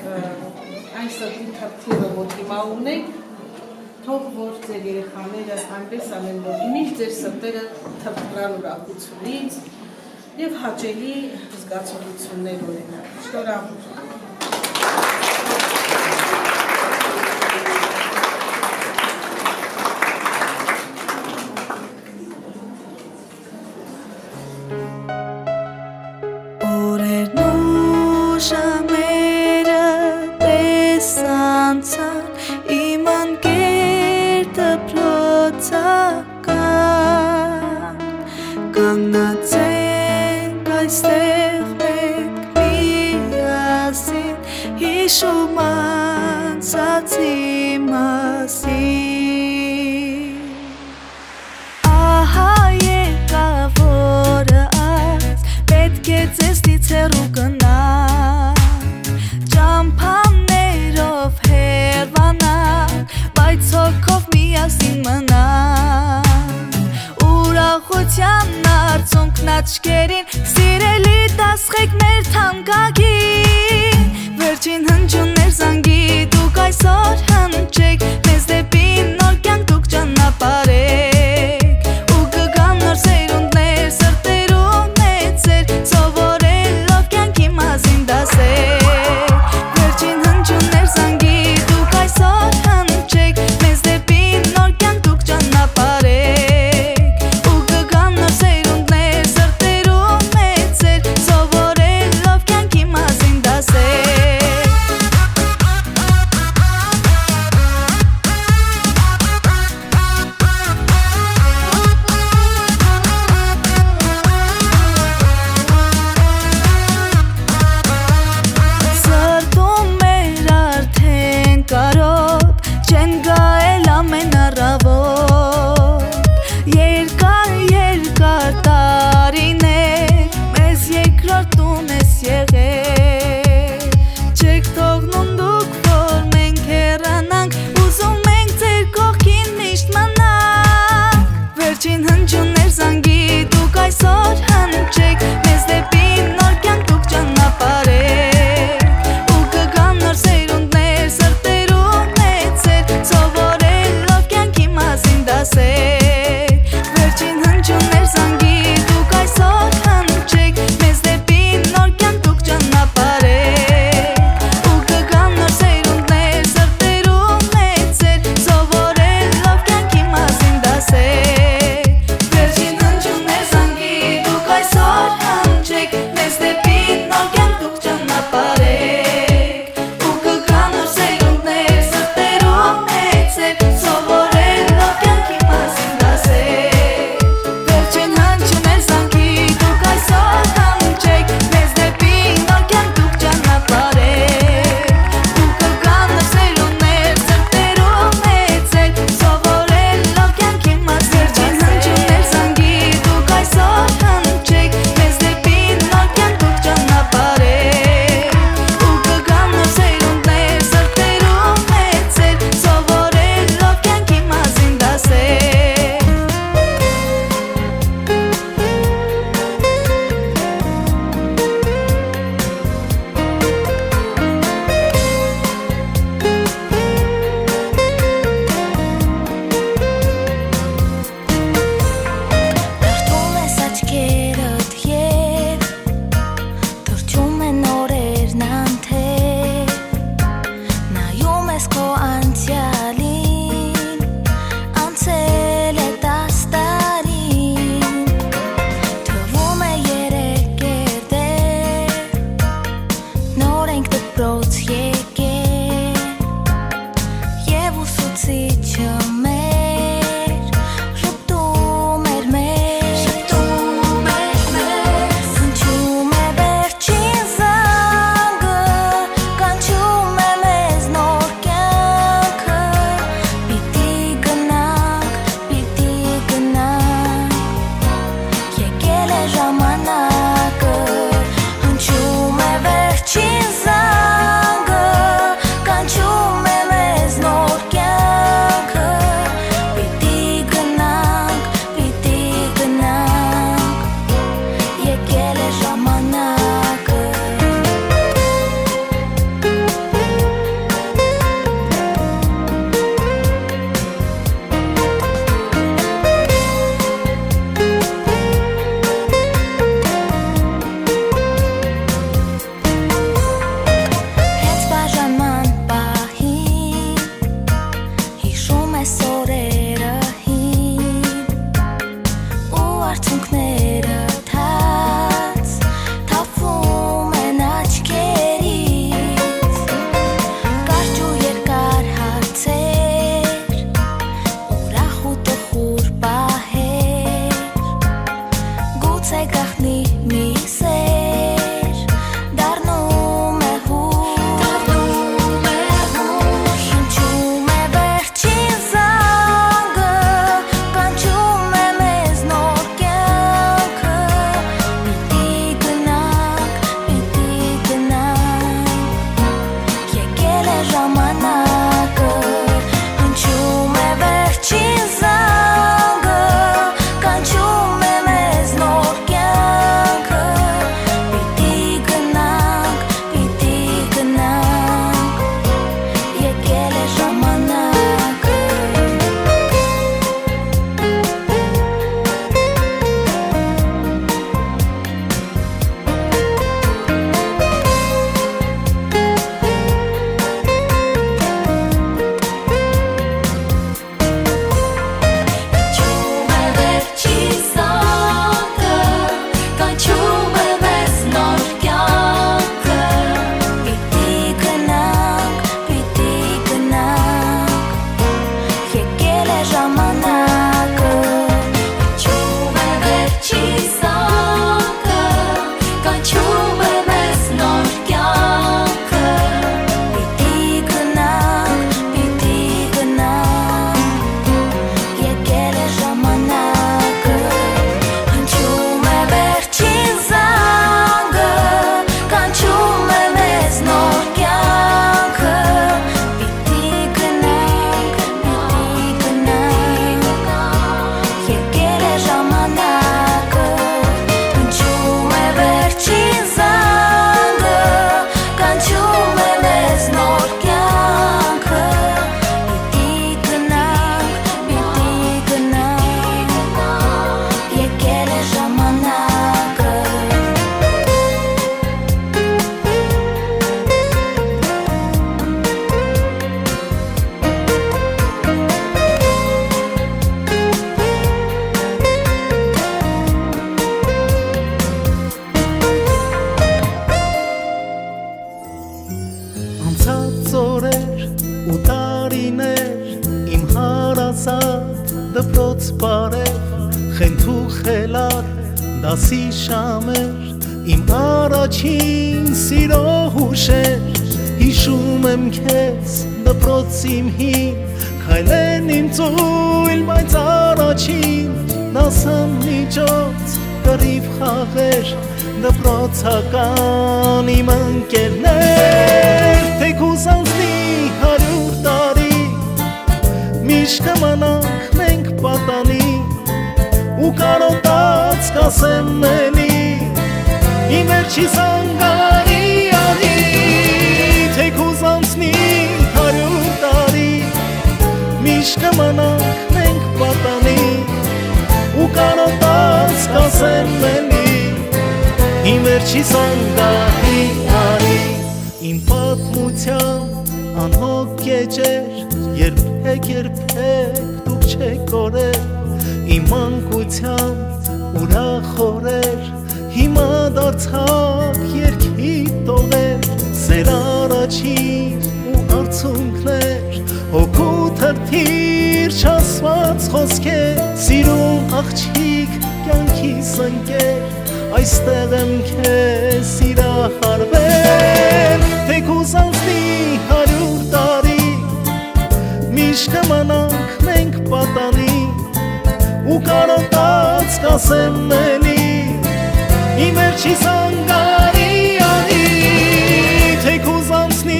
S15: այն սրտի թրթիռը, որ հիմա ունեք, թող որ ձեր երեխաները այնպես անեն, որ միշտ ձեր սրտերը թրթռան ուրախությունից եւ հաճելի զգացողություններ ունենան։ Շնորհավորում։
S16: Աչքերին սիրելի դասխեք մեր թանկագին Վերջին հնչյուններ զանգի դուք այսօր հնչեք Մեզ դեպի նոր կյանք դուք ճանապարհեք Ու կգան նոր սերունդներ սրտերում մեծեր Սովորելով կյանքի լուսիչը մեր շփտում էր մեզ հնչում է վերջին զանգը կանչում է մեզ նոր կյանքը պիտի գնանք եկել է ժամանակը հնչում է վերջին զանգը կանչում է մեզ նոր կյանքը պիտի գնանք եկել է ժամանակը Հենց բաժանման պահին հիշում ես օրերը հին ու արցունքները թաց թափվում են աչքերից կարճ ու երկար հարցեր ուրախ ու տխուր պահեր գուցե գախնի մի սեր դառնում է հուշ հնչում է վերջին զանգը կանչում է մեզ նոր կյանքը պիտի գնանք եկել է ժամանակը հնչում է վերջին զանգը կանչում է մեզ նոր կյանքը պիտի գնանք եկել է ժամանակը Հնչում է վերջին զանգը կանչում է մեզ նոր կյանքը պիտի գնանք եկել է ժամանակը հնչում է վերջին զանգը կանչում է մեզ նոր կյանքը պիտի գնանք եկել է ժամանակը հնչում է վերջին զանգը կանչում է մեզ նոր կյանքը պիտի գնանք եկել է ժամանակը հնչում է վերջին զանգը կանչում է մեզ նոր կյանքը պիտի գնանք եկել է ժամանակը
S17: Անցած օրեր ու տարիներ իմ հարազատ դպրոց բարև խենթու խելար դասի շամեր իմ առաջին սիրո հուշեր հիշում եմ քեզ դպրոց իմ հին քայլեն իմ ծույլ բայց առաջին դասան միջոց կռիվ խաղեր դպրոցական իմ ընկերներ թեկուզ անցնի 100 տարի միշտ կմնանք մենք պատանի ու կարոտած կասեմ էլի իմ վերջի զանգարի անի թեկուզ անցնի 100 տարի միշտ կմնանք մենք պատանի ու կարոտած կասեմ էլի իմ վերջի զանգարի անի իմ պատմության անհոգ էջեր երբեք դուք չեք կորել իմ մանկության ուրախ օրեր հիմա դարձավ երկի տողեր սեր առաջին ու արցունքներ հոգու թրթիր չասված խոսքեր սիրուն աղջիկ կյանքիս ընկեր այստեղ եմ քեզ սիրահարվել թեկուզ անցնի 100 տարի միշտ կմնանք մենք պատանի ու կարոտած կասեմ էլի իմ վերջի զանգարի անի թեկուզ անցնի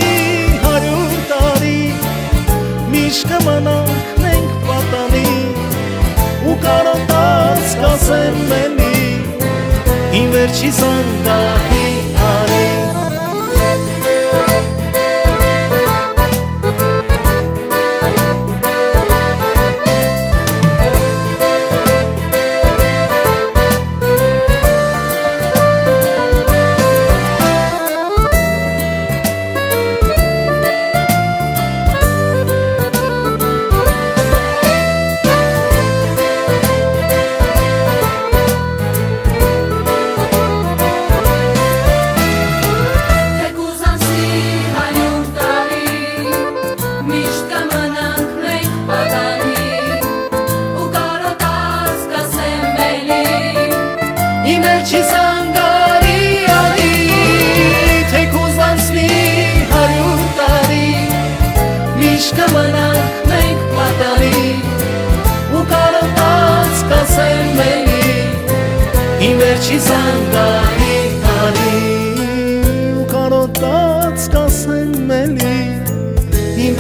S17: 100 տարի միշտ կմնանք մենք պատանի ու կարոտած կասեմ էլի իմ վերջի զանգարի անի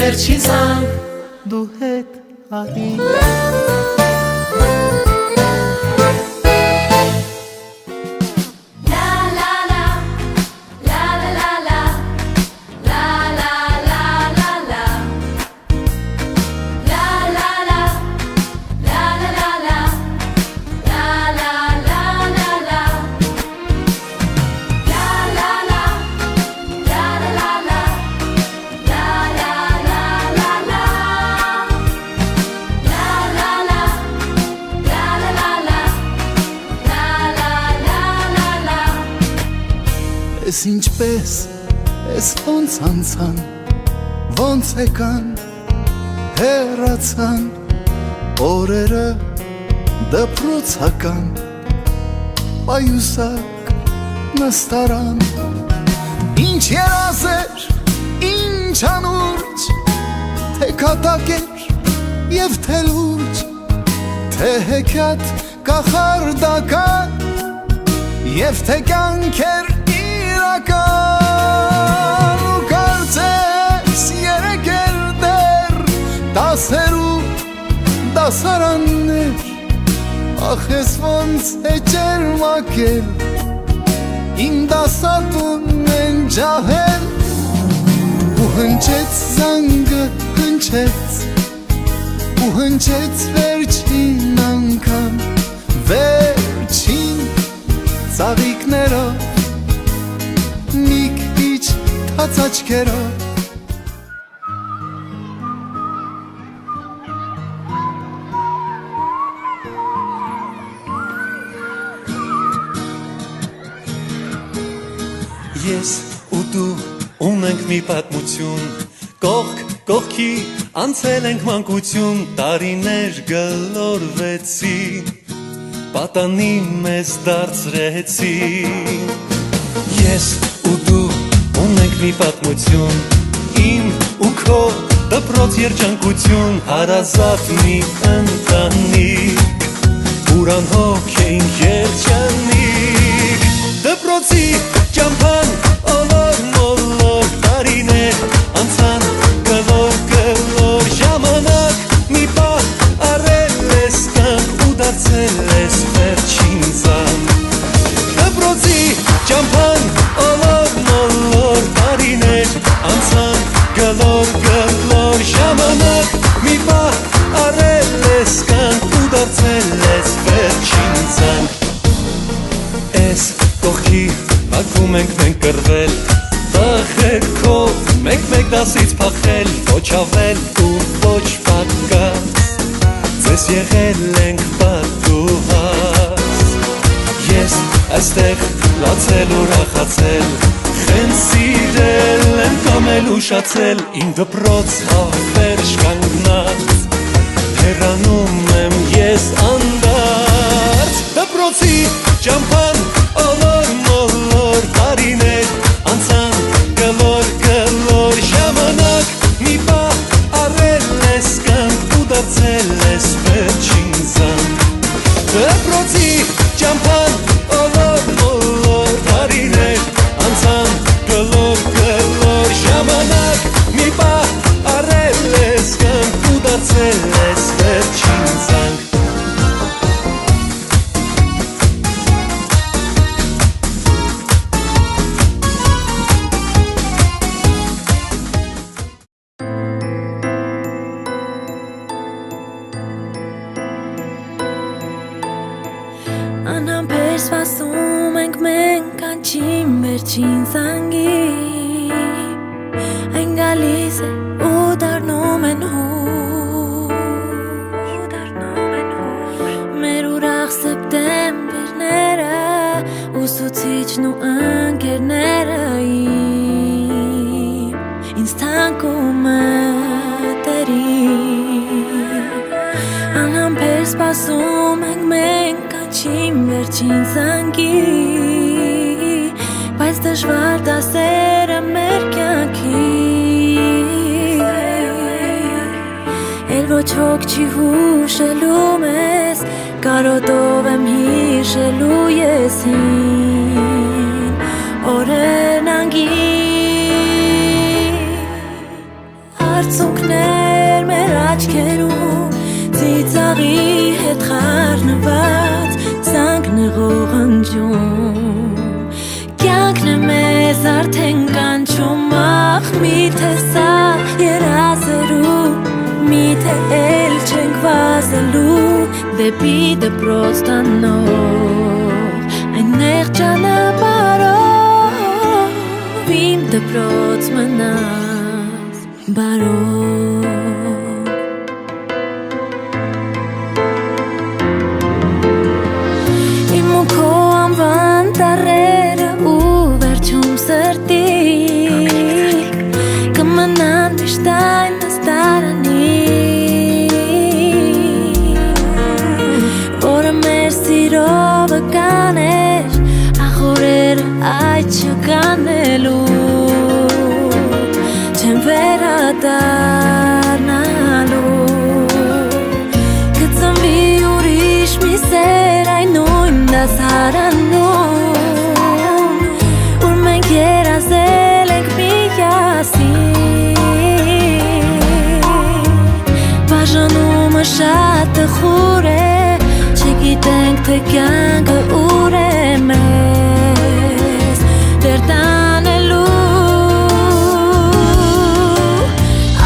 S17: Վերջի զանգ դու հետ արի
S3: Ես ինչպես, ես ոնց անցան, ոնց եկան, հեռացան, օրերը դպրոցական, պայուսակ նստարան, ինչ երազեր, ինչ անուրջ, թե կատակեր և թե լուրջ, թե հեքիաթ կախարդական, և թե կյանքեր ու կարծես երեքեր դեր դասերու դասարաններ ախ ես ոնց է ջերմակել իմ դասատուն են ջահել ու հնչեց զանգը հնչեց ու հնչեց վերջին անգամ վերջին ծաղիկներով մի քիչ թաց աչքերով
S18: Ես ու դու ունենք մի պատմություն կողք կողքի անցել ենք մանկություն տարիներ գլորվեցի պատանի մեզ դարձրեցի Ես ու դու ունենք մի պատմություն իմ ու քո դպրոց երջանկություն հարազատ մի ընտանիք ուրանհոգ էինք երջանիկ դպրոցի ճամփան ոլոր մոլոր տարիներ անցան գլոր գլոր ժամանակ մի պահ առել ես կյանք ու դարձել ես վերջին զանգ դպրոցի ճամփան ոլոր մոլոր տարիներ անցան գլոր գլոր ժամանակ մի պահ առել ես կյանք ու դարձել ես վերջին զանգ Ես կողքի Ակվում ենք մենք կրվել, տղերքով մեկ-մեկ դասից փախել, ոչ ավել ու ոչ պակաս, ձեզ եղել ենք պատուհաս Ես այստեղ լացել ու ռախացել, խեն սիրել եմ կամ էլ ուշացել, իմ դպրոց հավերժ կանգնած դարձել ես վերջին զանգ Դպրոցի ճամփան օլոր տարիներ անցան գլոր ժամանակ մի պահ առել ես կյանք ու դարձել ես վերջին զանգ
S16: Անհամբեր սպասում ենք մենք անչին վերջին զանգի Այն գալիս է ու դառնում են հուր Մեր ուրախ սեպտեմբերները ուսուցիչն ու ընկերները ինձ թանկում Անհամբեր սպասում ենք մենք Չիմ վերջին զանգի Բայց դժվար դասերը մեր կյանքի Էլ ոչ հոգ չի հուշելու մեզ Կարոտով եմ հիշելու ես հին Օրեն անգի Արցունքներ մեր աչքերում Ծիծաղի հետ խառնված Զանգն է ողնջում Կյանքն է մեզ արդեն կանչում Ախ միթե սա երազելու Միթե էլ չենք վազելու Դեպի դպրոց տանող Այն նեղ ճանապարհով Իմ դպրոց մնաց բարով Քո անվան տառերը ու վերջում սրտի Կմնան միշտ այն նստարանի Որը մեր սիրովը կաներ Ախորերը այդ չկանելու Չեմ վերադառնալու Կծնվի ուրիշ մի սեր այն դասարանում Ուր մենք երազել ենք միասին Բաժանումը շատ տխուր է Չգիտենք թե կյանքը ուր է մեզ Դեր տանելու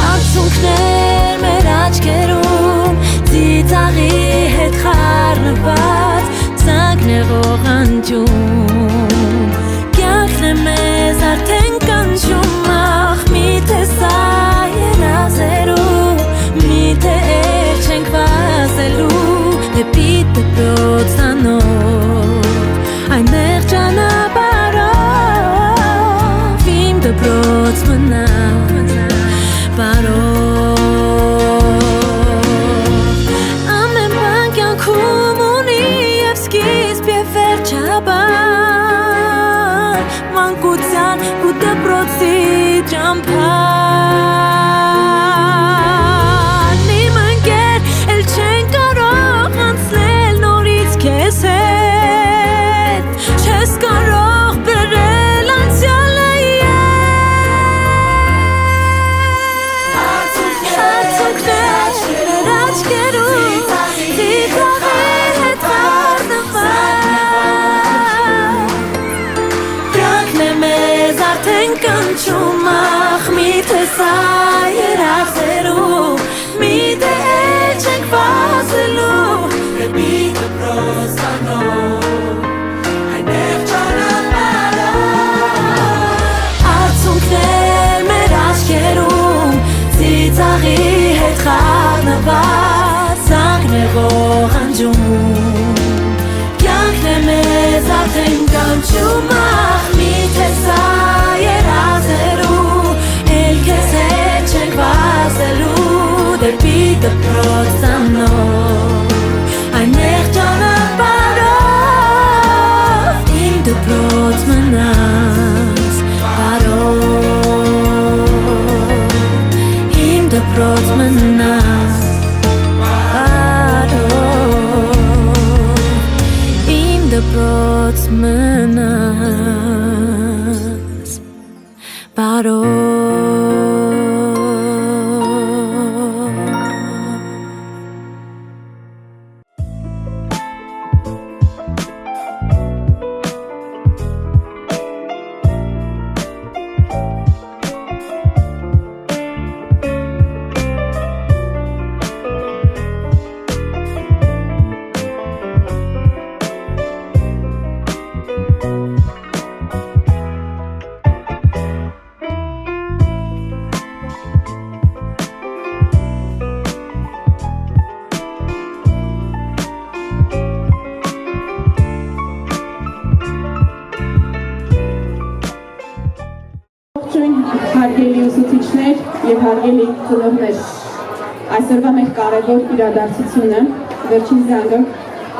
S16: Արցունքներ մեր աչքերում Ծիծաղի հետ խառնված Զանգն է ողանջում Կյանքն է մեզ արդեն կանչում Ախ միթե սա երազելու Միթե էլ չենք վազելու Դեպի դպրոց տանող Այն նեղ ճանապարհով Իմ դպրոց մնաց բարով Ամեն բան կյանքում Վերջաբար մանկության ու դպրոցի ճամփան Իմ ընկեր էլ չեն կարող անցնել նորից քեզ հետ Չես կարող բերել անցյալը Արցունքներ մեր աչքերում Ծիծաղի հետ Կանչում ախ միթե սա երազելու Միթե էլ չենք վազելու Դեպի դպրոց տանող Այն նեղ ճանապարհով Արցունքներ մեր աչքերում Ծիծաղի հետ խառնված Զանգն է ողանջում Կյանքն է մեզ արդեն կանչում ախ միթե սա Դեպի դպրոց տանող Այն նեղ ճանապարհով Իմ դպրոց մնաց բարով Իմ դպրոց մնաց
S19: հարգելի ծնողներ, այսօրվա մեր կարևոր իրադարձությունը, վերջին զանգը,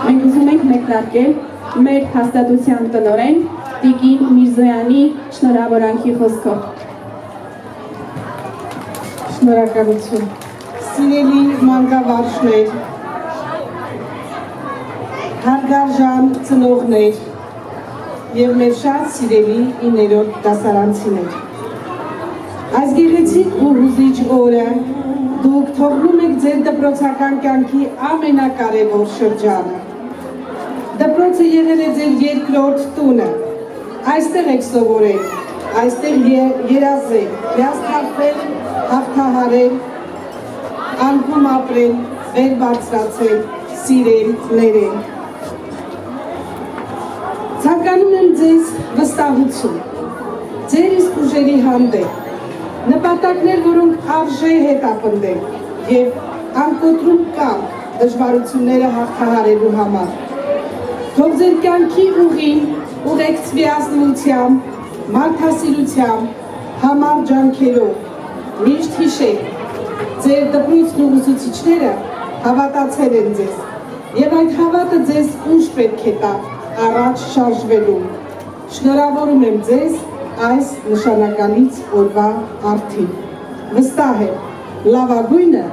S19: մենք ուզում ենք մեկնարկել մեր հաստատության տնօրեն Տիկին Միրզոյանի շնորհավորանքի խոսքով։
S15: Շնորհակալություն։ Սիրելի մանկավարժներ, հարգարժան ծնողներ եւ մեր շատ սիրելի 9-րդ դասարանցիներ։ Այս գեղեցիկ ու հուզիչ օրը դուք թողնում եք ձեր դպրոցական կյանքի ամենակարևոր շրջանը։ Դպրոցը եղել է ձեր երկրորդ տունը։ Այստեղ եք սովորել, այստեղ երազել, հիասթափվել, հաղթահարել, անկում ապրել, վեր բարձրացել, սիրել, ներել։ Ցանկանում եմ ձեզ վստահություն, ձեր իսկ ուժերի հանդեպ, նպատակներ, որոնք արժե հետապնդել և անկոտրում կան դժվարությունները հաղթահարելու համար։ Թող ձեր կյանքի ուղին ուղեկցվի ազնվությամբ, մարդասիրությամբ, համառ ջանքերով, միշտ հիշեք, ձեր դպրոցն ու ուսուցիչները հավատացել են ձեզ, և այդ հավատը ձեզ ուժ պետք է տա առաջ շարժվելու։ Շնորհավորում եմ ձեզ այս նշանակալից օրվա արդիվ։ Վստահ եմ, լավագույնը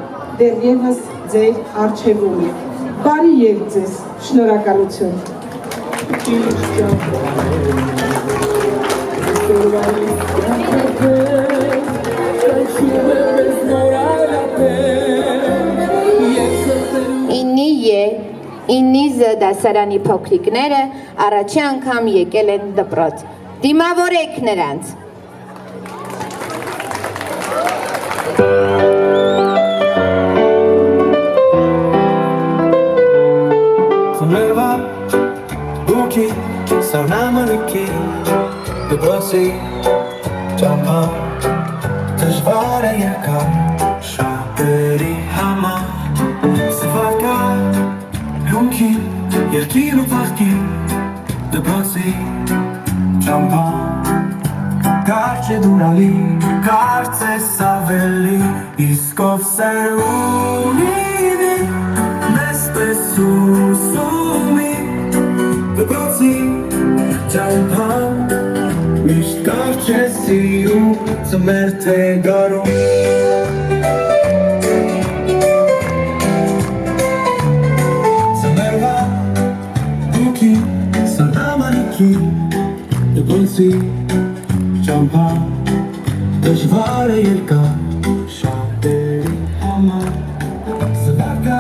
S15: դեռևս ձեր առջևում է։ Բարի երգ ձեզ, շնորհակալություն։
S6: Իննի դասարանի փոքրիկները առաջի անգամ եկել են դպրոց։ Դիմավորեք նրանց։
S18: Ծնվելվա դուքի սարնամանիքի դպրոցի ճամփա դժվար է երկար շատերի համար սվարկա հյունքի երկիր ու ծաղկի դպրոցի ճամփա կարճ է դուրալի կարծես ավելի իսկ ով սերունին մեզ պես ուսումի դպրոցի ճամփա միշտ կարճ է սիրում ծմեր թե գարում դպրոցի ճամփա դժվար է երկար շատերի համար սվարկա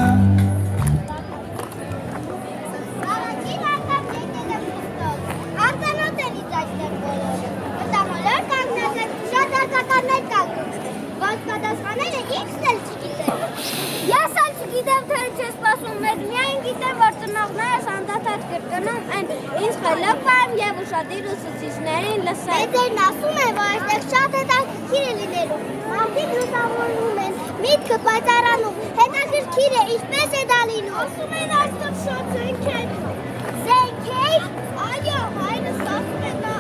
S20: Արտանոտ են իզ այստեղ բոլորը, մտամոլոր կանգնած են, շատ արկականներ կանգնում, բայց պատասխաները ինքն էլ չգիտեմ։ Ես էլ չգիտեմ, թե ինչ է սպասում մեզ, միայն գիտեմ, որ ծնողներս անդադար կրկնում են ինձ խելոք և ուշադիր ուսուցիչներին լսել։ Մեծերն ասում են, որ այստեղ շատ հետաքրքիր է լինելու, մարդիկ լուսավորվում են, միտքը պայծառանում, հետաքրքիր է, ինչպես է դա լինում։ Ասում են այստեղ շատ զենք են։ Զենքեր։ Այո, հայրս ասում է նա։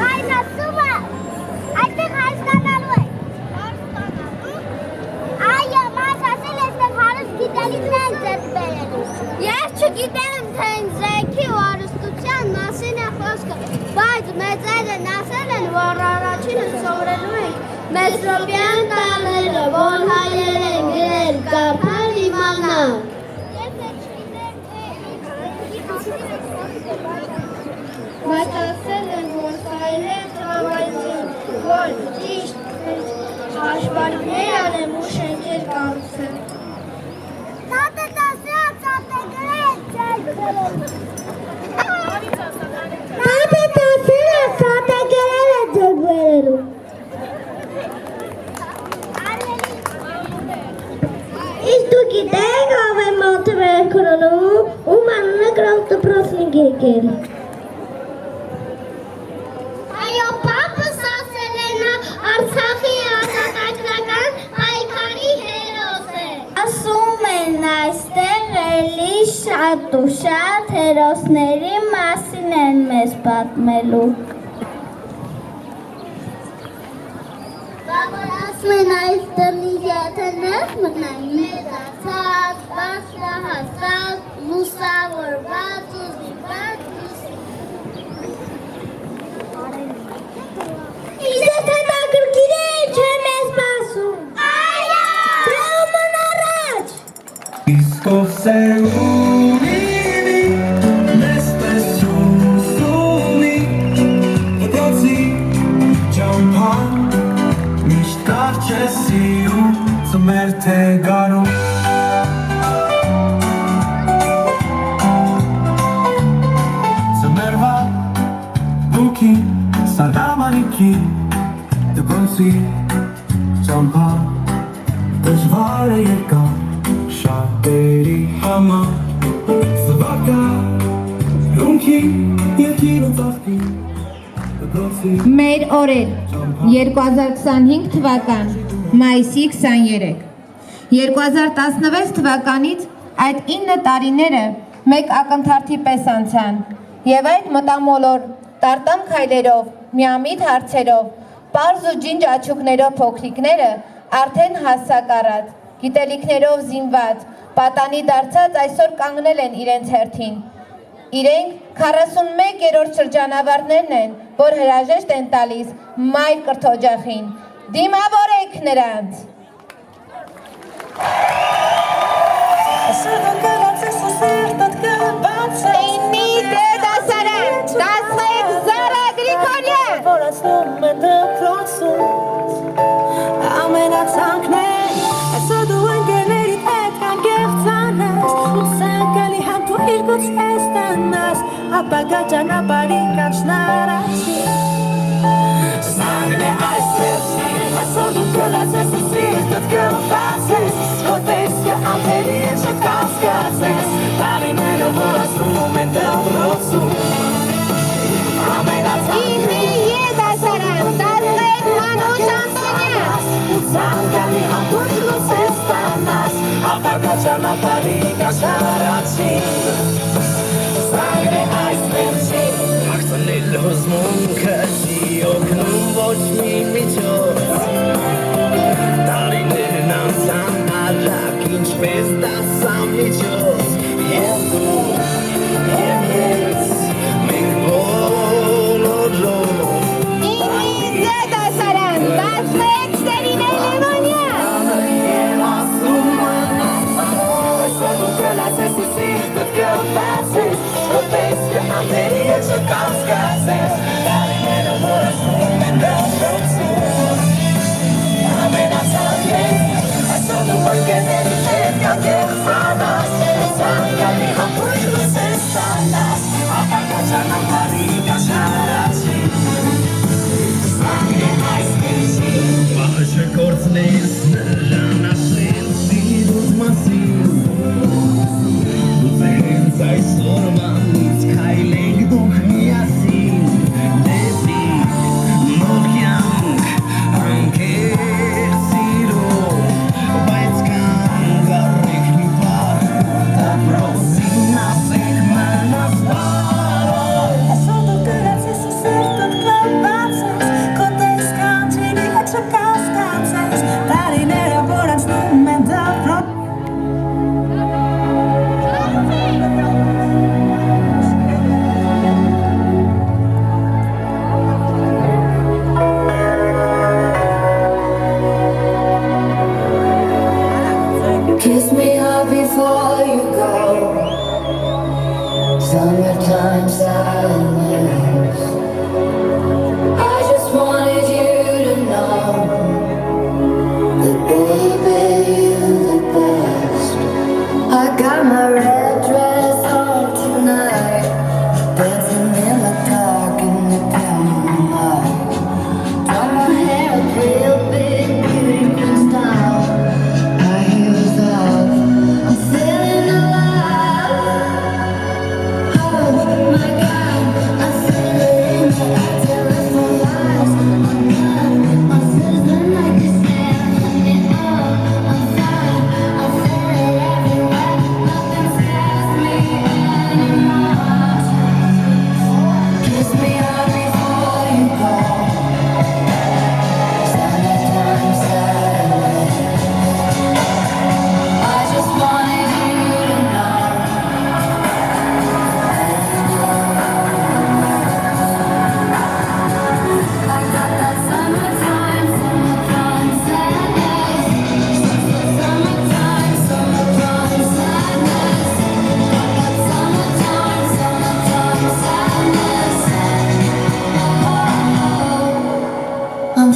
S20: Այս ասում է, այստեղ հայր ստանալու է։ Այո, մաս ասել այստեղ հարուստ գիտելիքներ ձեռք բերելու։ Ես չգիտեմ, թե զենքի ու հարստության մասին է խոսքը, բայց մեծերն ասել են, որ առաջինը սովորելու ենք մետրոպյան տառերը, որ հայեր են գրել, կարդալ, իմանալ։ Բայց ասել են, որ հայրեր ծավալին, որ ճիշտ հաշվարկներ անեմ ու շենքեր կառուցեմ։ Տատը տասրած ծապ է գրել ձեր գրել։ Տատը տասրած ծապ է գրել է ձեր գրելու։ Իսկ դու գիտեք ով է մոտը վերքրոնում ու մանունը գրող դպրոցնիկ եկել։ Այո, պապս ասել է նա Արցախի ազատագրական պայքարի հերոս է։ Ասում են այստեղ էլի շատ ու շատ հերոսների մասին է են մեզ պատմելու։ Բավոր ասում են այս տնից եթե ներս մտնեն մեծացած, բարձրահասակ, լուսավորված ու զիվված Իսկ հետաքրքիր է չեմ ես սպասում։ Այո։ Դրաման առաջ։
S18: Իսկ ով սերունի մեզ տեսուսունի Դրոցի ճամփան միշտ կար չես սիրում ծմեր թե գարում Ծմերվա բուքի սարդամանիքի Դպրոցի ճամփան դժվար է երկար շատերի համար Զվակա ռունքի երկին ու ծաղկի
S21: Մեր օրեր 2025 թվական մայիսի 23 2016 թվականից այդ 9 տարիները մեկ ակնթարթի պես անցան եւ այդ մտամոլոր տարտամ քայլերով միամիտ հարցերով պարզ ու ջինջ աչուկներով փոքրիկները արդեն հասակ առած գիտելիքներով զինված պատանի դարձած այսօր կանգնել են իրենց հերթին Իրենք 41-րդ շրջանավարտներն են, որ հրաժեշտ են տալիս մայր կրթօջախին։ Դիմավորեք նրանց։ Իննի դեսարան, տասղեք Զարա Գրիգորյան։
S16: Որացնում է դպրոցում, ամենացանքներ, այսօ դու ընկերներիդ հետ կանգեղծանես, ուսանկալի համ դու իրգոց ես տանաս, ապագա ճանապարհի կանչնարացի։ Սաղն է այս վերջի, այսօր դու կլացես ու սիրտդ կլվացես, հոտես կը ամպերի է չկասկացես, տարիները որացնում են դպրոցում,
S21: Իննի եդասարան, տասղեք Մանուշ Անտոնյան։
S16: Ուսանկալի համ դու իրգոց ես տանաս, ապագա ճանապարհի կանչնարացի։ Սաղն է այս վերջի,
S2: Ակցնել հոզմունքը չի օգնում ոչ մի միջոց Տարիներն անցան արագ ինչպես դասամ միջոց Եվ դու, և ես, մենք բոլորով
S21: Իննի եդասարան, տասղեք Սերինե Լևոնյան։
S16: Եմ ասում այսօր դու կլացես ու սիրտդ կլվացես, հոտես կը ամպերի է չկասկացես, տարիները որացնում են դպրոցում, ամենացանքներ, այսօր դու ընկերներիդ հետ կանգեղծանաս, ուսանկալի համ դու իրգոց ես տանաս, ապագա ճանապարհի կանչնարացի, սաղն է այս վերջի
S2: Բաժը գործնես նրան ասել սիրուդ մասին Ուզենց այսօր մանից քայլենք դուք միասին Դեպի նոր կյանք անկեղծ սիրով Բայց կանգ առեք մի պահ դպրոցին ասեք մնաս բարով
S16: Այսօր դու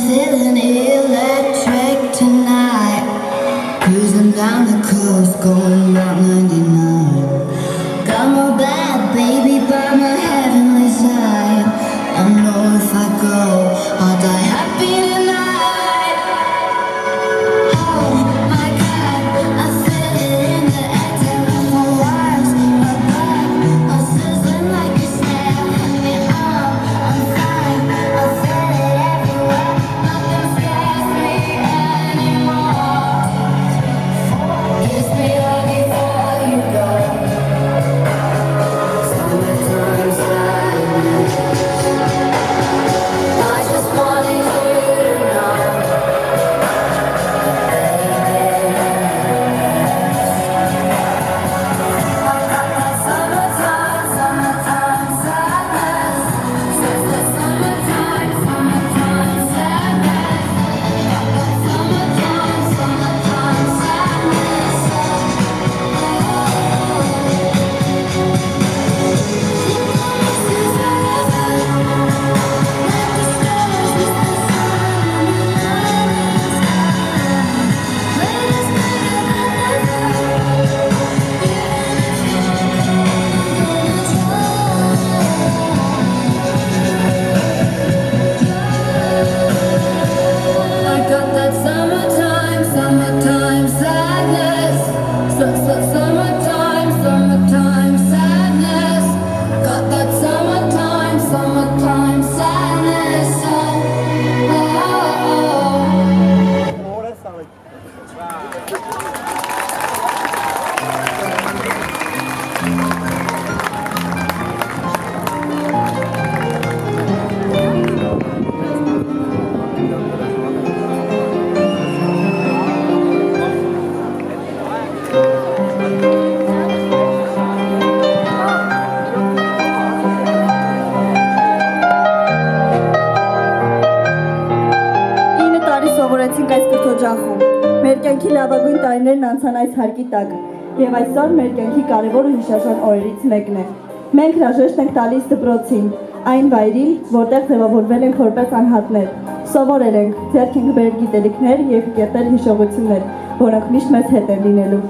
S1: feeling electric tonight. Cruising down the coast, going about 99. Got my bad baby by my heavenly side. I know if I go, I'll die happy tonight. Oh my God, I feel it in the air, tearing my wires apart. I'm sizzling like a snare, and I'm fine. I feel it everywhere, nothing scares me anymore. Kiss me right before you go. Summertime sadness. I just wanted you to know. Summertime, summertime sadness. Says the summertime, summertime sadness. Summertime, summertime sadness. I got that summertime, summertime sadness. Summertime, summertime sadness. Got that summertime, summertime sadness.
S7: Ինը տարի սովորեցինք այս կրթօջախում։ Մեր կյանքի լավագույն տարիներն անցան այս հարկի տակ, եւ այսօր մեր կյանքի կարևոր ու հիշարժան օրերից մեկն է։ Մենք հրաժեշտ ենք տալիս դպրոցին, այն վայրին, որտեղ ձևավորվել ենք որպես անհատներ։ Սովորել ենք, ձեռք ենք բերել գիտելիքներ եւ կերտել հիշողություններ, որոնք միշտ մեզ հետ են լինելու։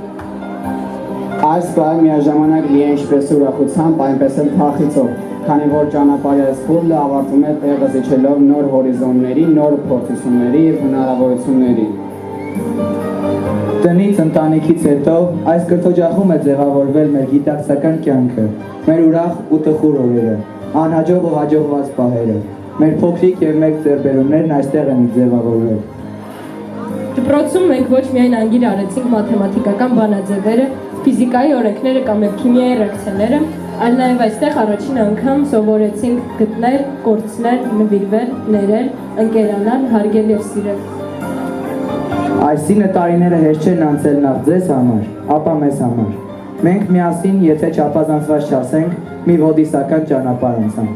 S22: Այս պահը միաժամանակ լի է ինչպես ուրախությամբ, այնպես էլ թախիծով, քանի որ ճանապարհի այս փուլը ավարտվում է տեղը զիջելով նոր հորիզոնների, նոր փորձությունների եւ հնարավորությունների։ Տնից, ընտանիքից հետո այս կրթօջախում է ձևավորվել մեր գիտակցական կյանքը, մեր ուրախ ու տխուր օրերը, անհաջող ու հաջողված պահերը, մեր փոքրիկ եւ մեծ ձեռբերումներն այստեղ են ձևավորվել։
S19: Դպրոցում մենք ոչ միայն անգիր արեցինք մաթեմատիկական բանաձևերը, ֆիզիկայի օրենքները կամ քիմիայի ռեակցիաները, այլ նաև այստեղ առաջին անգամ սովորեցինք գտնել, կորցնել, նվիրվել, ներել, ընկերանալ, հարգել եւ սիրել։
S22: Այսինը տարիները հեշտ չեն անցել նախ ձեզ համար, ապա մեզ համար։ Մենք միասին, եթե չափազանցված չասենք, մի ոդիսական ճանապարհ անցանք։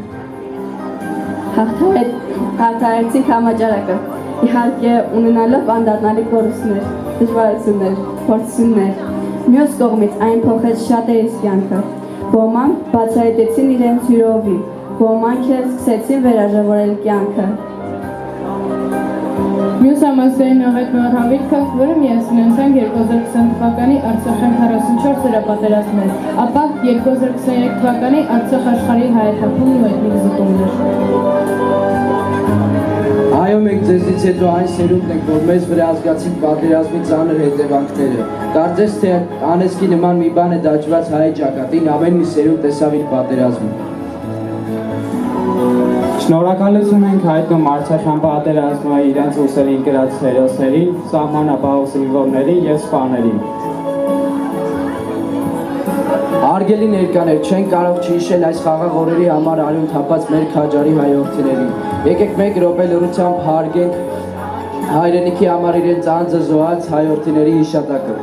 S19: Հաղթարեցինք համաճարակը, իհարկե ունենալով անդառնալի կորուստներ, դժվարություններ, փորձություններ։ Մյուս կողմից այն փոխեց շատերիս կյանքը։ Ոմանք բացահայտեցին իրենց հյուրովի, ոմանք էլ սկսեցին վերաժավորել կյանքը։
S23: Մյուս համազգային աղետնահավիրքը, որը միասնացան 2020 թվականի Արցախյան 44 հրապատերազմներ, ապա 2023 թվականի Արցախ աշխարհի հայաթափումն ու էթնիկ զտումներ։
S24: Այո, մենք ձեզնից հետո այն սերունդն ենք, որ մեզ վրա ազգացին պատերազմի ծանր հետևանքները։ Կարծես թե անեծքի նման մի բան է դաջված հայ ճակատին, ամեն մի սերունդ տեսավ իր պատերազմը։
S22: Շնորհակալություն ենք հայտնում Արցախյան պատերազմը իրենց ուսերին գրած հերոսներին, սահմանապահող զինվորներին եւ սպաներին։
S24: Հարգելի ներկաներ, չեն կարող չհիշել այս խաղաղ օրերի համար արյուն թափած մեր քաջարի հայրենիքներին։ Եկեք մեկ րոպե լռությամբ հարգենք հայրենիքի համար իրենց անձը զոհած հայրենիքների հիշատակը։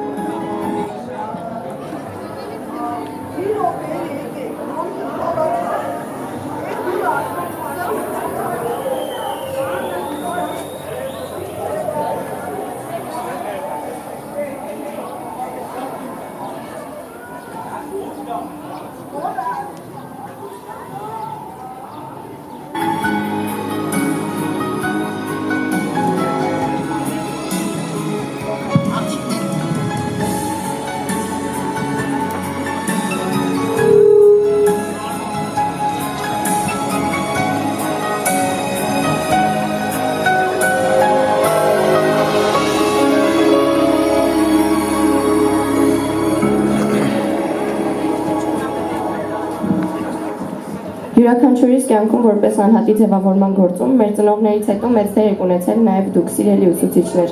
S23: Յուրաքանչյուրիս կյանքում որպես անհատի ձևավորման գործում մեր ծնողներից հետո մեծ դեր եք ունեցել նաև դուք սիրելի ուսուցիչներ։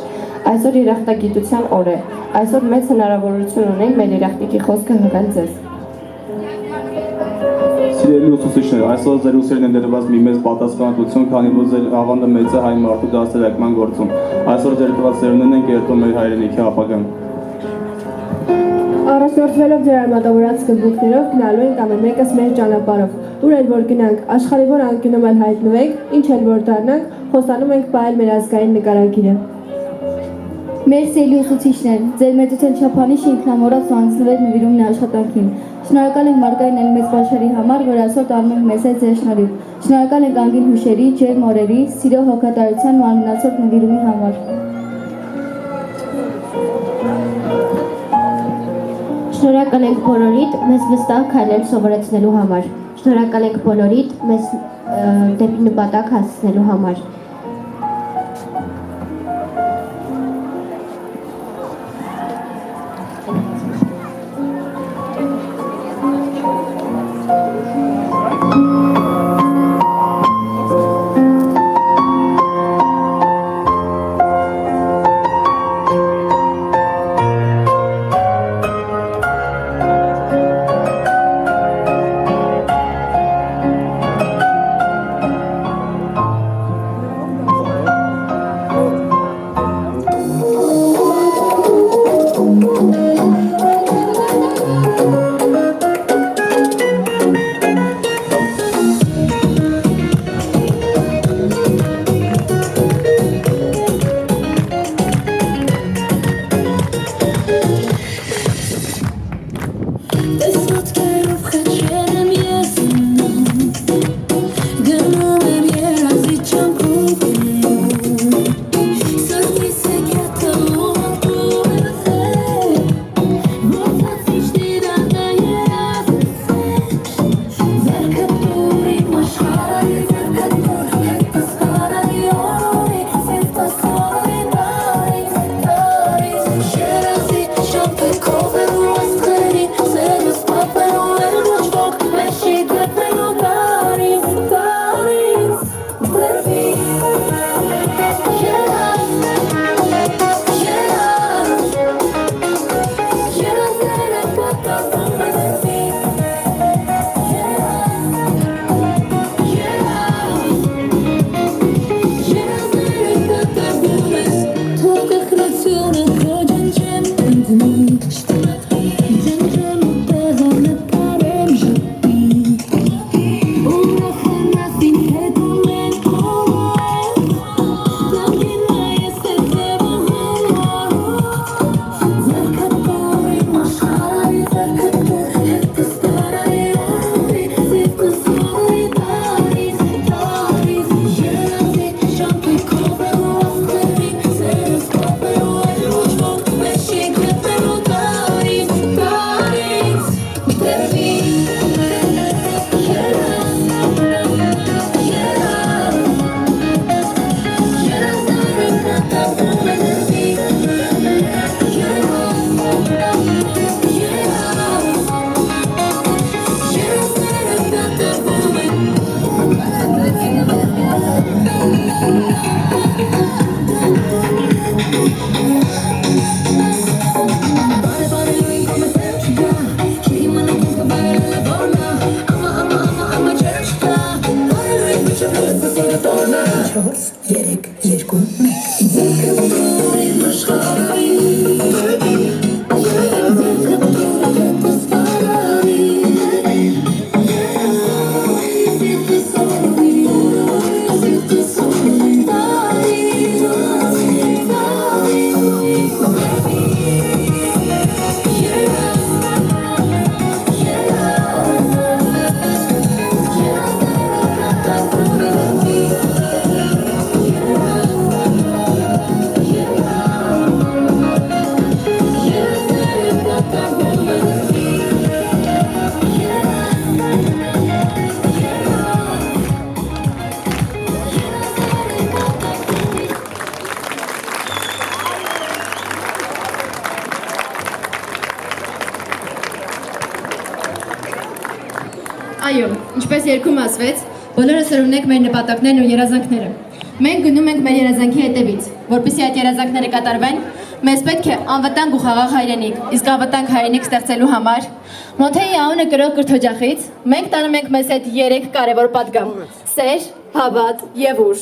S23: Այսօր երախտագիտության օր է։ Այսօր մեծ հնարավորություն ունենք մեր երախտիկի խոսքը հղել ձեզ։
S9: Սիրելի ուսուցիչներ, այսօր ձեր ուսերին է դրված մի մեծ պատասխանատվություն, քանի որ ձեր ավանդը մեծ է հայ մարդու դաստիարակման գործում։ Այսօր ձեր տված սերունդներն են կերտում մեր հայրենիքի ապագան։
S23: Առաջնորդվելով ձեր արմատավորած սկզբունքներով գնալու ենք ամենմեկս մեր ճանապարհով։ Ուր էլ որ գնանք, աշխարհի որ անկյունում էլ հայտնվենք, ինչ էլ որ դառնանք, խոստանում ենք պահել մեր ազգային նկարագիրը։
S12: Մեր սիրելի ուսուցիչներ, ձեր մեծության չափանիշ ինքնամոռաց ու անցնվեր նվիրումն աշխատանքին։ Շնորհակալ ենք Մարգարին այն մեծ բաշխարի համար, որ այսօր տանում ենք մեզ հետ ձեր շնորհիվ։ Շնորհակալ ենք անգին հուշերի, ջերմ օրերի, սիրո հոգատարության ու անմնացող նվիրումի համար։
S13: Շնորհակալ ենք բոլորիդ մեզ վստահ քայլել սովորեցնելու համար։ Շնորհակալ ենք բոլորիդ մեզ դեպի նպատակ հասցնելու համար։
S4: Ինչպես երգում ասվեց, բոլորս ունենք մեր նպատակներն ու երազանքները։ Մենք գնում ենք մեր երազանքի հետևից, որպեսզի այդ երազանքները կատարվեն, մեզ պետք է անվտանգ ու խաղաղ հայրենիք, իսկ անվտանգ հայրենիք ստեղծելու համար Մոնթեյի անունը կրող կրթօջախից մենք տանում ենք մեզ հետ 3 կարևոր պատգամ՝ սեր, հավատ եւ ուժ։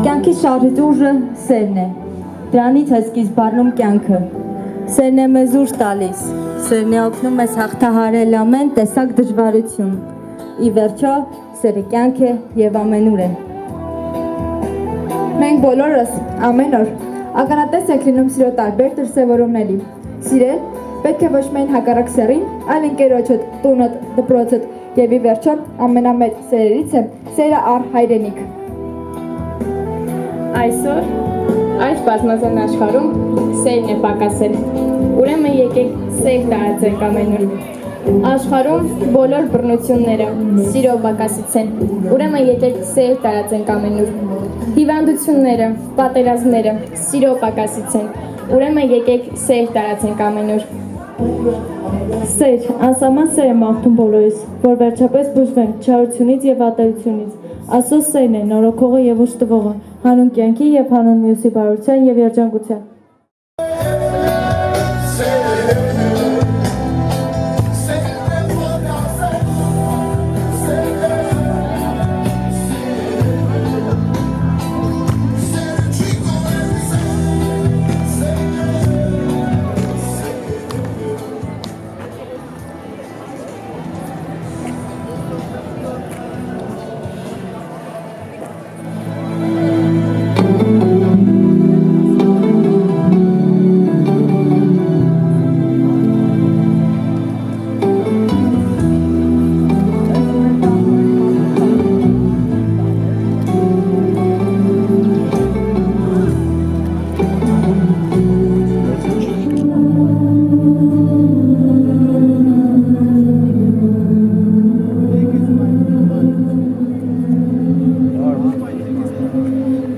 S12: Կյանքի շարժիչ ուժը սերն է, դրանից է սկիզբ առնում կյանքը, սերն է մեզ ուժ տալիս, սերն է օգնում մեզ հաղթահարել ամեն տեսակ դժվարություն, ի վերջո սերը կյանք է և ամենուր է։ Մենք բոլորս ամեն օր ականատես ենք լինում սիրո տարբեր դրսևորումների, սիրել պետք է ոչ միայն հակառակ սեռին, այլ ընկերոջդ, տունդ, դպրոցդ և ի վերջո ամենամեծ սերերից է սերը առ հայրենիք։
S23: Այսօր այս բազմազան աշխարհում սերն է պակասել, ուրեմն եկեք սեր տարածենք ամենուր։ Աշխարհում բոլոր բռնությունները սիրո պակասից են, ուրեմն եկեք սեր տարածենք ամենուր։ Հիվանդությունները, պատերազմները սիրո պակասից են, ուրեմն եկեք սեր տարածենք ամենուր։
S12: Սեր, անսահման սեր է մաղթում բոլորիս, որ վերջապես բուժվենք չարությունից և ատելությունից։ Աստծո սերն է նորոգողը և ուժ տվողը, հանուն կյանքի և հանուն մյուսի բարության և երջանկության։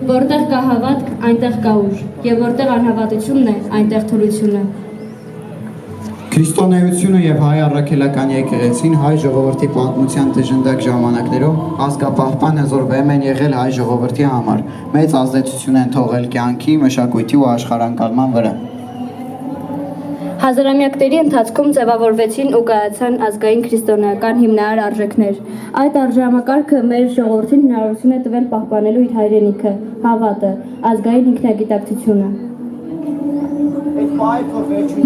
S12: Որտեղ կա հավատք, այնտեղ կա ուժ, և որտեղ անհավատությունն է, այնտեղ թուլությունը։
S8: Քրիստոնեությունը և հայ առաքելական եկեղեցին հայ ժողովրդի պատմության դժնդակ ժամանակներում ազգապահպան հզորվեմ են եղել հայ ժողովրդի համար, մեծ ազդեցություն են թողել կյանքի, մշակույթի ու աշխարհանկալման վրա։
S12: Հազարամյակների ընթացքում ձևավորվեցին ու կայացան ազգային քրիստոնեական հիմնարար արժեքներ։ Այդ արժանապատվը մեր ժողովրդին հնարավորություն է տվել պահպանելու իր հայրենիքը, հավատը, ազգային ինքնագիտակցությունը։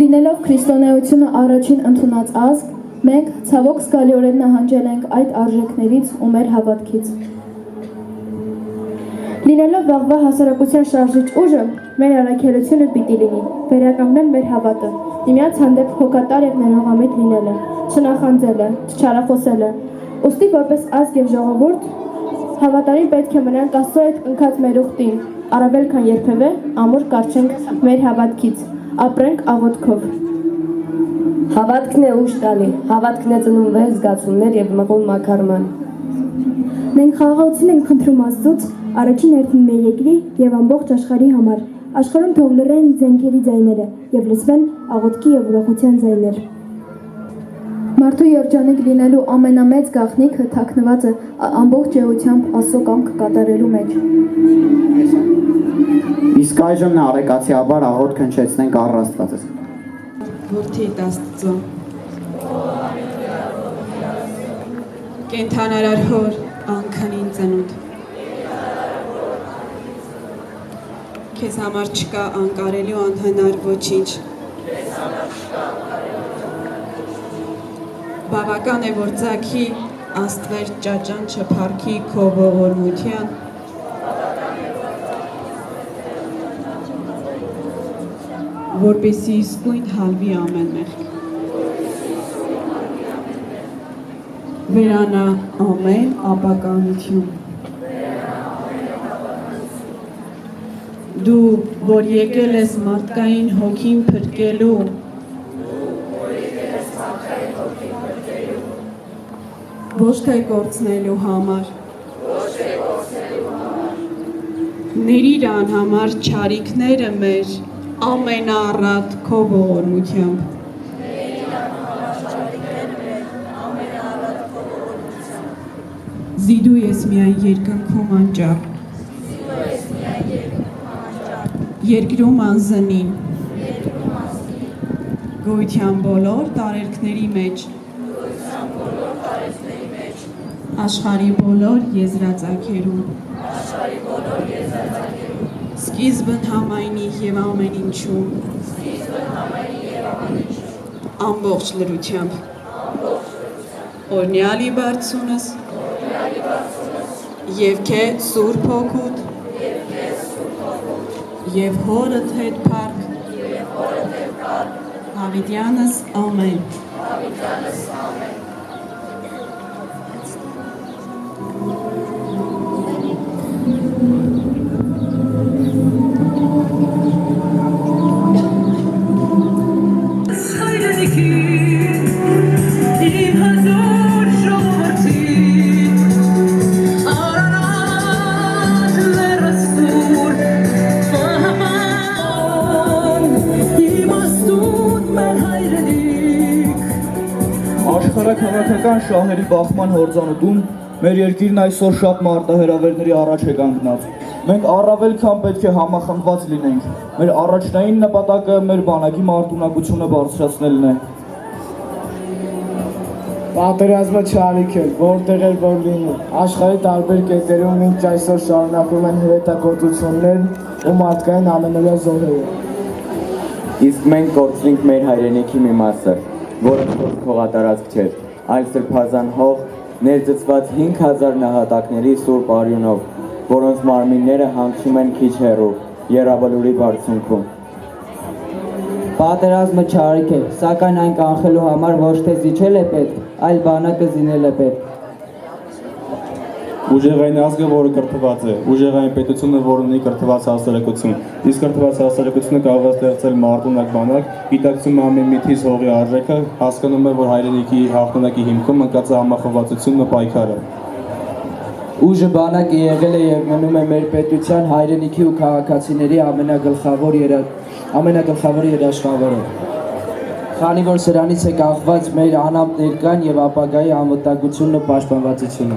S10: Լինելով քրիստոնեությունը առաջին ընդունած ազգ, մենք ցավոք զգալիորեն նահանջել ենք այդ արժեքներից ու մեր հավատքից։ Լինելով վաղվա հասարակության շարժիչ ուժը, մեր առաքելությունը պիտի լինի վերականգնել մեր հավատը, միմյանց հանդեպ հոգատար և ներողամիտ լինելը, չնախանձելը, չչարախոսելը։ Ուստի որպես ազգ և ժողովուրդ հավատարիմ պետք է մնանք Աստծո հետ ընկած մեր ուխտին, առավել քան երբևէ ամուր կառչենք մեր հավատքից, ապրենք աղոթքով։
S12: Հավատքն է ուժ տալի, հավատքն է ծնում վեհ զգացումներ և մղում մաքարման։
S10: Մենք խաղաղություն ենք խնդրում Աստծուց առաջին հերթին մեր երկրի և ամբողջ աշխարհի համար։ Աշխարհում թող լռեն զենքերի ձայները և լսվեն աղոթքի և ուրախության ձայներ։ Մարդու երջանիկ լինելու ամենամեծ գաղտնիքը թաքնված է ամբողջ էությամբ Աստծո կամքը կատարելու մեջ։
S8: Իսկ այժմ նարեկացիաբար աղոթք հնչեցնենք առ Աստվածը։
S19: Որդիդ Աստծո, կենդանարար հոր անքնին ծնունդ, քեզ համար չկա անկարելի ու անհնար ոչինչ։ Բավական է, որ ծագի աստվեր ճաճան չփառքի քո ողորմության, որպեսզի իսկույն հալվի ամեն մեղք։ Վերանա ամեն ապականություն։ Դու, որ եկել ես մարդկային հոգին փրկելու, ոչ թե կորցնելու համար, Ներիր անհամար չարիքները մեր ամենաառատ քո ողորմությամբ։ Զիդու ես միայն երկնքում անճառ, երկրում անզնին, գոյության բոլոր տարերքների մեջ, աշխարհի բոլոր եզրածագերում, սկիզբն համայնի և ամեն ինչում, ամբողջ լրությամբ, օրհնյալի բարձունս և քե Սուրբ Հոգուդ և հորդ հետ փառք հավիտյանս ամեն։
S5: Աշխարհաքաղաքական շահերի բախման հորձանուտում մեր երկիրն այսօր շատ մարտահրավերների առաջ է կանգնած։ Մենք առավել քան պետք է համախմբված լինենք։ Մեր առաջնային նպատակը մեր բանակի մարտունակությունը բարձրացնելն է։
S22: Պատերազմը չարիք է, որտեղ էր որ լինի։ Աշխարհի տարբեր կետերում մինչ այսօր շարունակվում են հրետակոծություններ ու մարդկային ամենօրյա զոհերը։
S11: Իսկ մենք կորցրինք մեր հայրենիքի մի մասը, որը փողատարածք չէր, այլ սրբազան հող, ներծծված 5000 նահատակների սուրբ արյունով, որոնց մարմինները հանգչում են քիչ հեռու, Եռաբլուրի բարձունքում։
S22: Պատերազմը չարիք է, սակայն այն կանխելու համար ոչ թե զիջել է պետք, այլ բանակը զինել է պետք։
S9: Ուժեղային ազգը, որը կրթված է, ուժեղային պետությունը, որը ունի կրթված հասարակություն, իսկ կրթված հասարակությունը կարող է ստեղծել մարտունակ բանակ, գիտակցում ամեն միտից հողի արժեքը, հասկանում է, որ հայրենիքի հաղթանակի հիմքում ընկած է համախոհվածությունն ու պայքարը։
S24: Ուժը բանակը եղել է և մնում է մեր պետության, հայրենիքի ու քաղաքացիների ամենագլխավոր երաշխավորը։ Քանի որ սրանից է կախված մեր անամպ ներկան և ապագայի անվտանգությունն ու պաշտպանվածությունը։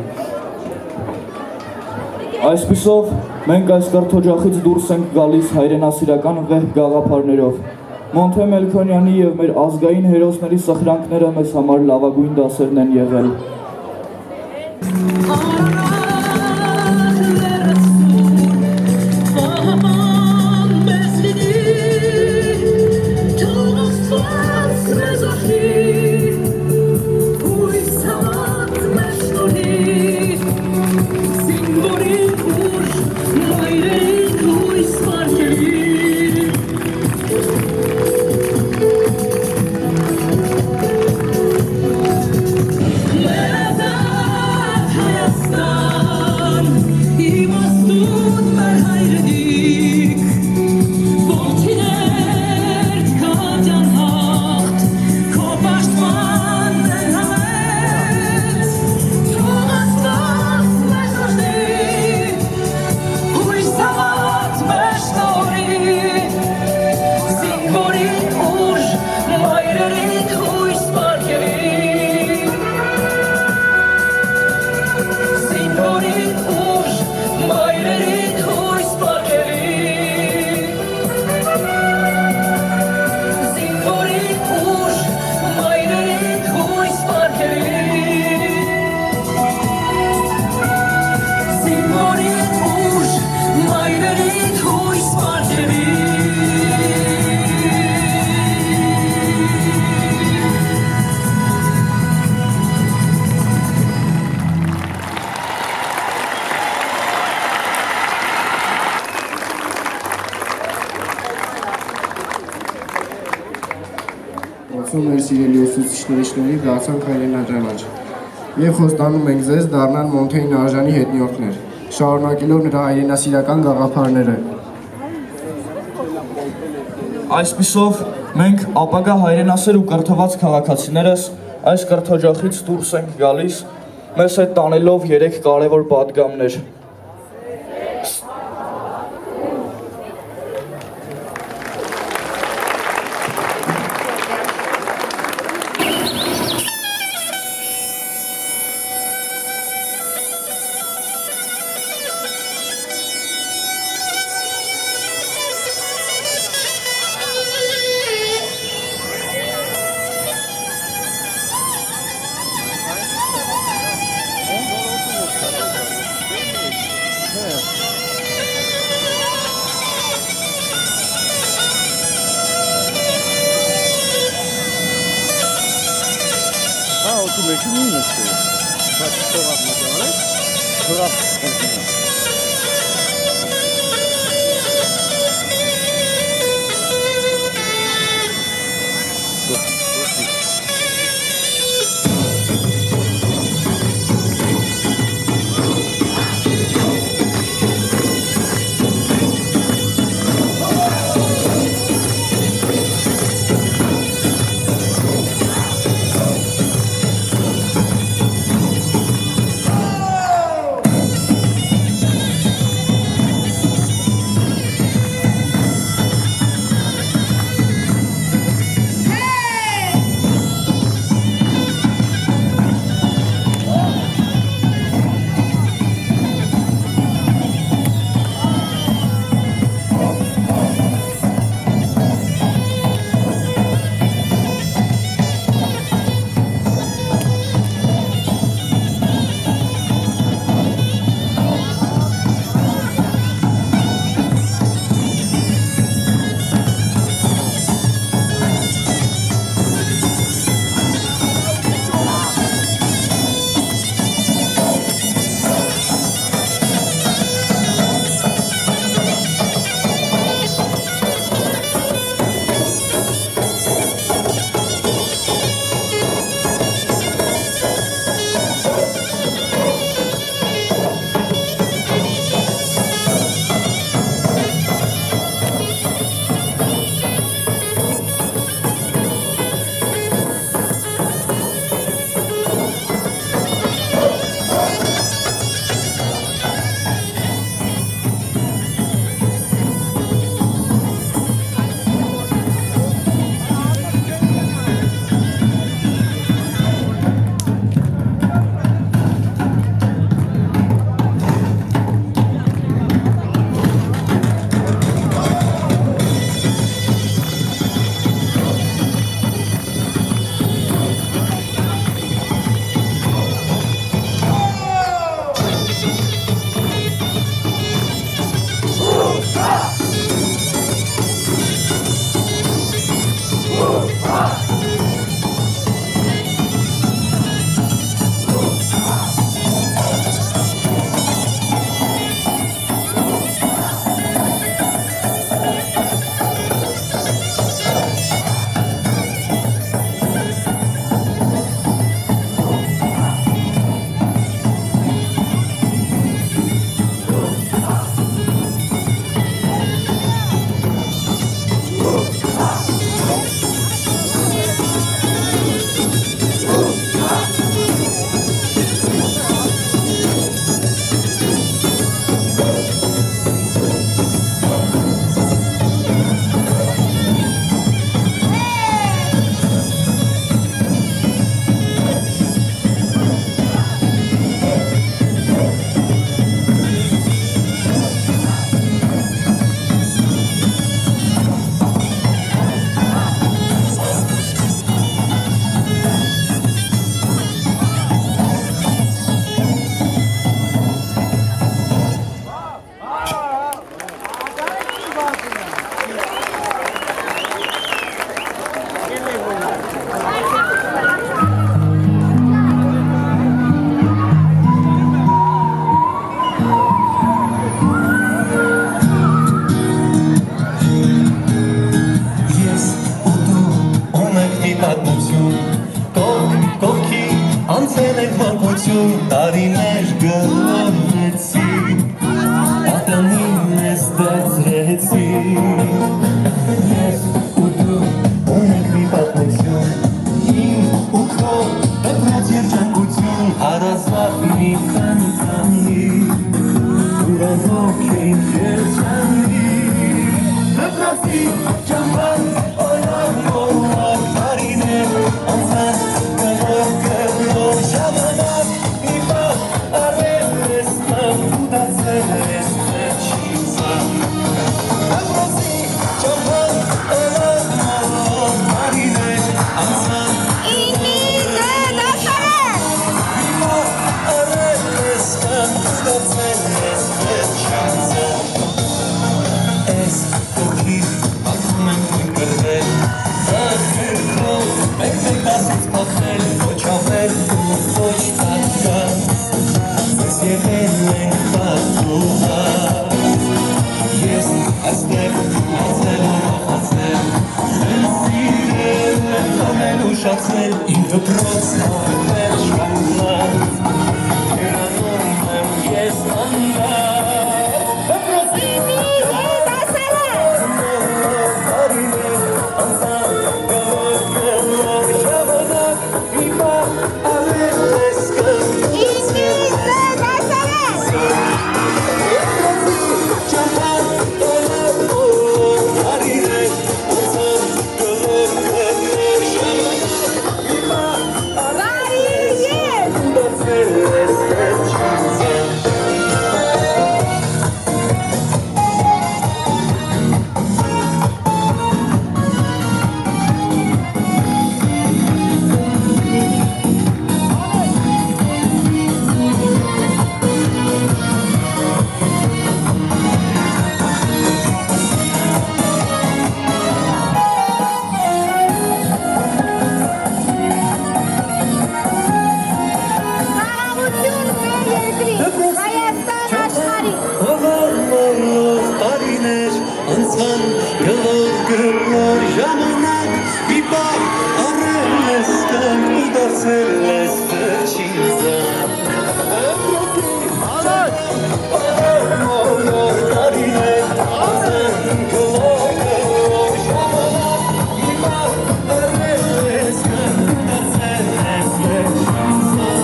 S5: Այսպիսով, մենք այս կրթօջախից դուրս ենք գալիս հայրենասիրական վեհ գաղափարներով։ Մոնթե Մելքոնյանի և մեր ազգային հերոսների սխրանքները մեզ համար լավագույն դասերն են եղել։
S14: Մեր սիրելի ուսուցիչների շնորհիվ դարձանք հայրենաճանաչ և խոստանում ենք ձեզ դառնալ Մոնթեյն արժանի հետնորդներ, շարունակելով նրա հայրենասիրական գաղափարները։
S5: Այսպիսով, մենք ապագա հայրենասեր ու կրթված քաղաքացիներս այս կրթօջախից դուրս ենք գալիս, մեզ հետ տանելով 3 կարևոր պատգամներ։
S18: տարիներ գլորվեցի, ատանին ես դարձրեցի, ես ու դու ունենք մի պատմություն, իմ ու քո դեպրած երջանկություն, հարազատ մի խանձանի, ուրազոք էին երջանի, դեպրացի ճամբան, օրան մոլակ, տարիներ, անցան, գլոր ժամանակ, մի պահ արել ես նավ, ու դարձել ես մեջինցան, դեպրացի ճամբան, օրան մոլակ, տարիներ, անցան, Ես Զգուշացնել իմ դպրոց հավետեր շանգլած Հեռանում եմ ես անլած Դպրոցի տարիներ անցան գլոր գլոր ժամանակ Հիմա ավել ես կզգացել Ճամփան տոնով տարիներ անցան գլոր գլոր ժամանակ Հիմա ավել ես կզգացել Անցան գլոր գլոր ժամանակ մի պահ առել ես կան ու դարձել ես վերջին զան Մոլոր տարիներ անցան գլոր գլոր ժամանակ մի պահ առել ես կան ու դարձել ես վերջին զան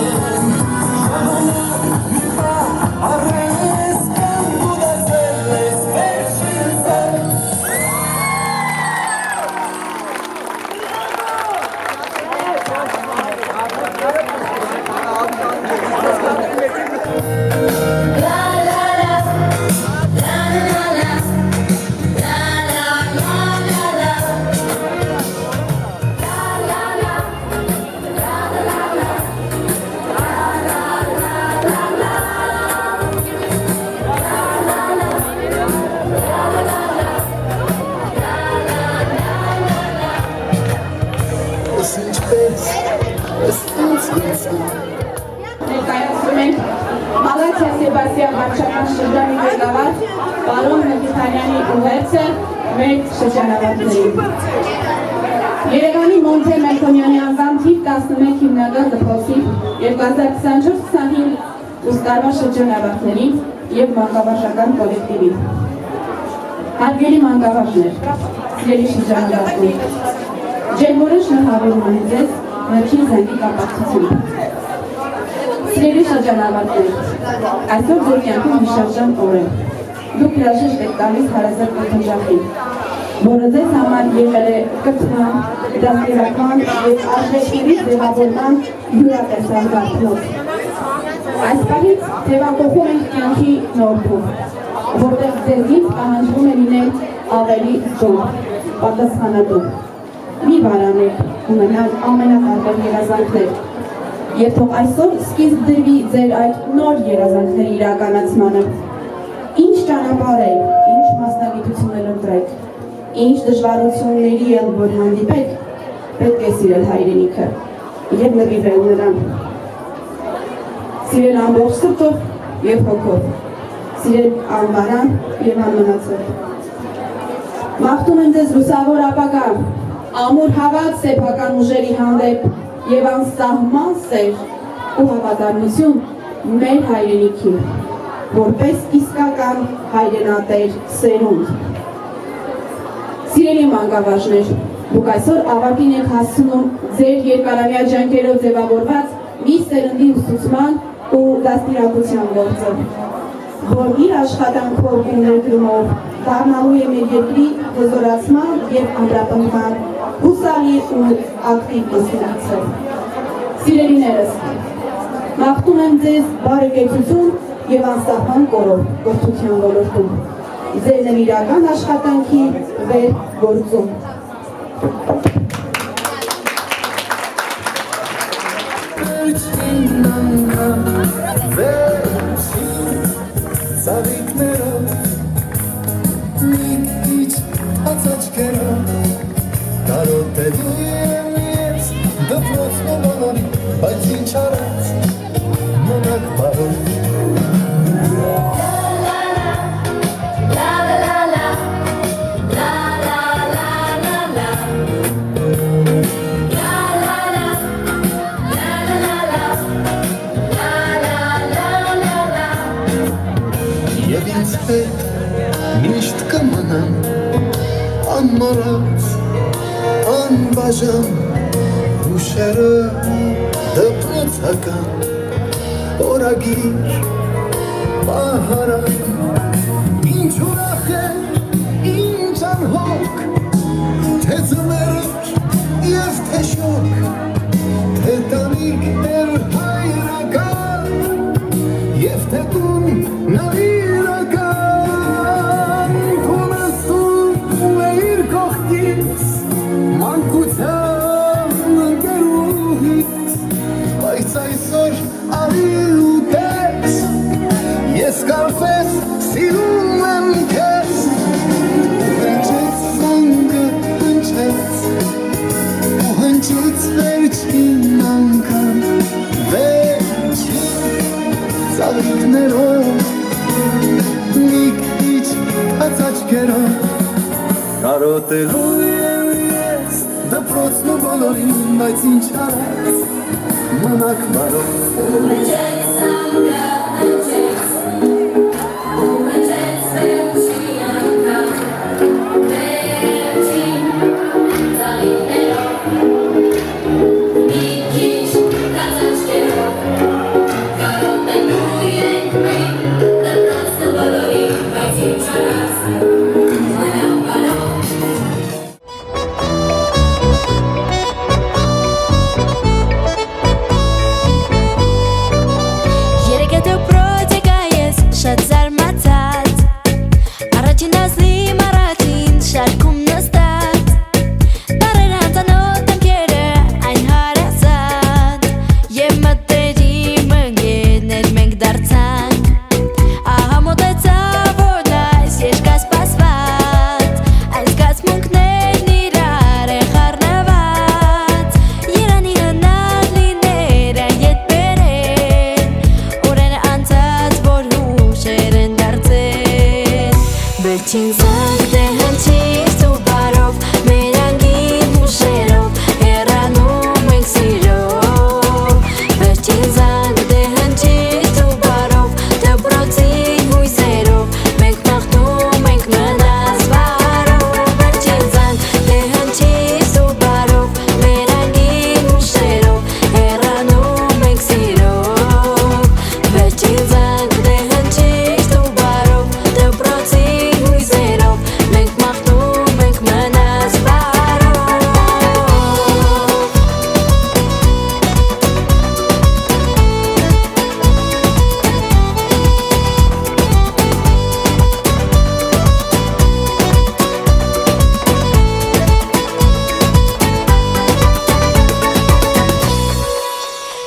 S18: Ժամանակ մի պահ առել ես կան ու դարձել ես վերջին զան
S19: Ներկայացնում ենք Մալաթիա Սեբաստիան վարչական շրջանի ղեկավար պարոն Մկրտարյանի ուղերձը մեր շրջանավարտներին։ Երևանի Մոնթե Մելքոնյանի անվան թիվ 11 հիմնական դպրոցի 2024-25 ուսկարվա շրջանավարտներին և մանկավարժական կոլեկտիվին։ Հարգելի մանկավարժներ, սիրելի շրջանավարտներ, ջերմորեն շնորհավորում եմ ձեզ վերջին զանգի կապակցությունը։ Սիրելի շրջանավարտներ, այսօր ձեր կյանքում մի շրջան օր է։ Դուք հրաժեշտ եք տալիս հարազատ կոթնջախին, որը ձեզ համար եղել է կրթման, դաստիարակման և արժեքների ձևավորման յուրատեսակ գաղտնոց։ Այս պահից ձևակողում ենք կյանքի նոր փուլ, որտեղ ձեզից պահանջվում է լինել ավելի զոր, պատասխանատու։ Մի վարանեք ունենալ ամենատարբեր երազանքներ, և թող այսօր սկիզբ դրվի ձեր այդ նոր երազանքների իրականացմանը։ Ինչ ճանապարհ եք, ինչ մասնագիտություններ ընտրեք, ինչ դժվարությունների էլ որ հանդիպեք, պետք է սիրել հայրենիքը և նվիրել նրան։ Սիրել ամբողջ սրտով և հոգով, սիրել անվարան և անմնացող։ Մաղթում եմ ձեզ լուսավոր ապագա, ամուր հավատ սեփական ուժերի հանդեպ և անսահման սեր ու հավատարմություն մեր հայրենիքին, որպես իսկական հայրենատեր սերունդ։ Սիրելի մանկավարժներ, դուք այսօր ավարտին եք հասցնում ձեր երկարամյա ջանքերով ձևավորված մի սերնդի ուսուցման ու դաստիարակության գործը, որ իր աշխատանքով ու ներդրումով դառնալու է մեր երկրի հզորացման և ամրապնդման հուսալի ու ակտիվ մասնակցը։ Սիրելիներս, մաղթում եմ ձեզ բարեկեցություն և անսահման կորով կրթության ոլորտում, ձեր նվիրական աշխատանքի վեր գործում։
S18: Ծաղիկներով, մի քիչ ածաչքերով, կարոտ է դու ես դպրոցն ու բոլորի, բայց ինչ արած, մնակ բարով։
S1: La la la la la la la
S18: Ջան, հուշերը դպրոցական օրագիր պահարան ինչ ուրախ էր, ինչ անհոգ թե ձմեր և թե շոգ թե տանիք էր հայրական և թե տուն նավիրական Կունաստուն էիր կողքից մանկության ընկերուհից բայց այսօր արի ու տես ես կարծես սիրում եմ քեզ հնչեց զանգը հնչեց ու հնչեց վերջին անգամ վերջին ծաղիկներով մի քիչ բաց աչքերով կարոտելու եմ ես դպրոցն ու բոլորին բայց ինչ արած մնաք բարով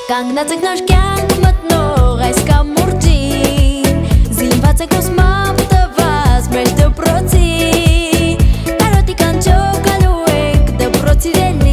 S16: Կանգնած եք նոր կյանք մտնող այս կամուրջին Զինված եք ոսմամբ տված մեր դպրոցի Կարոտի կանչով գալու եք դպրոցի դեն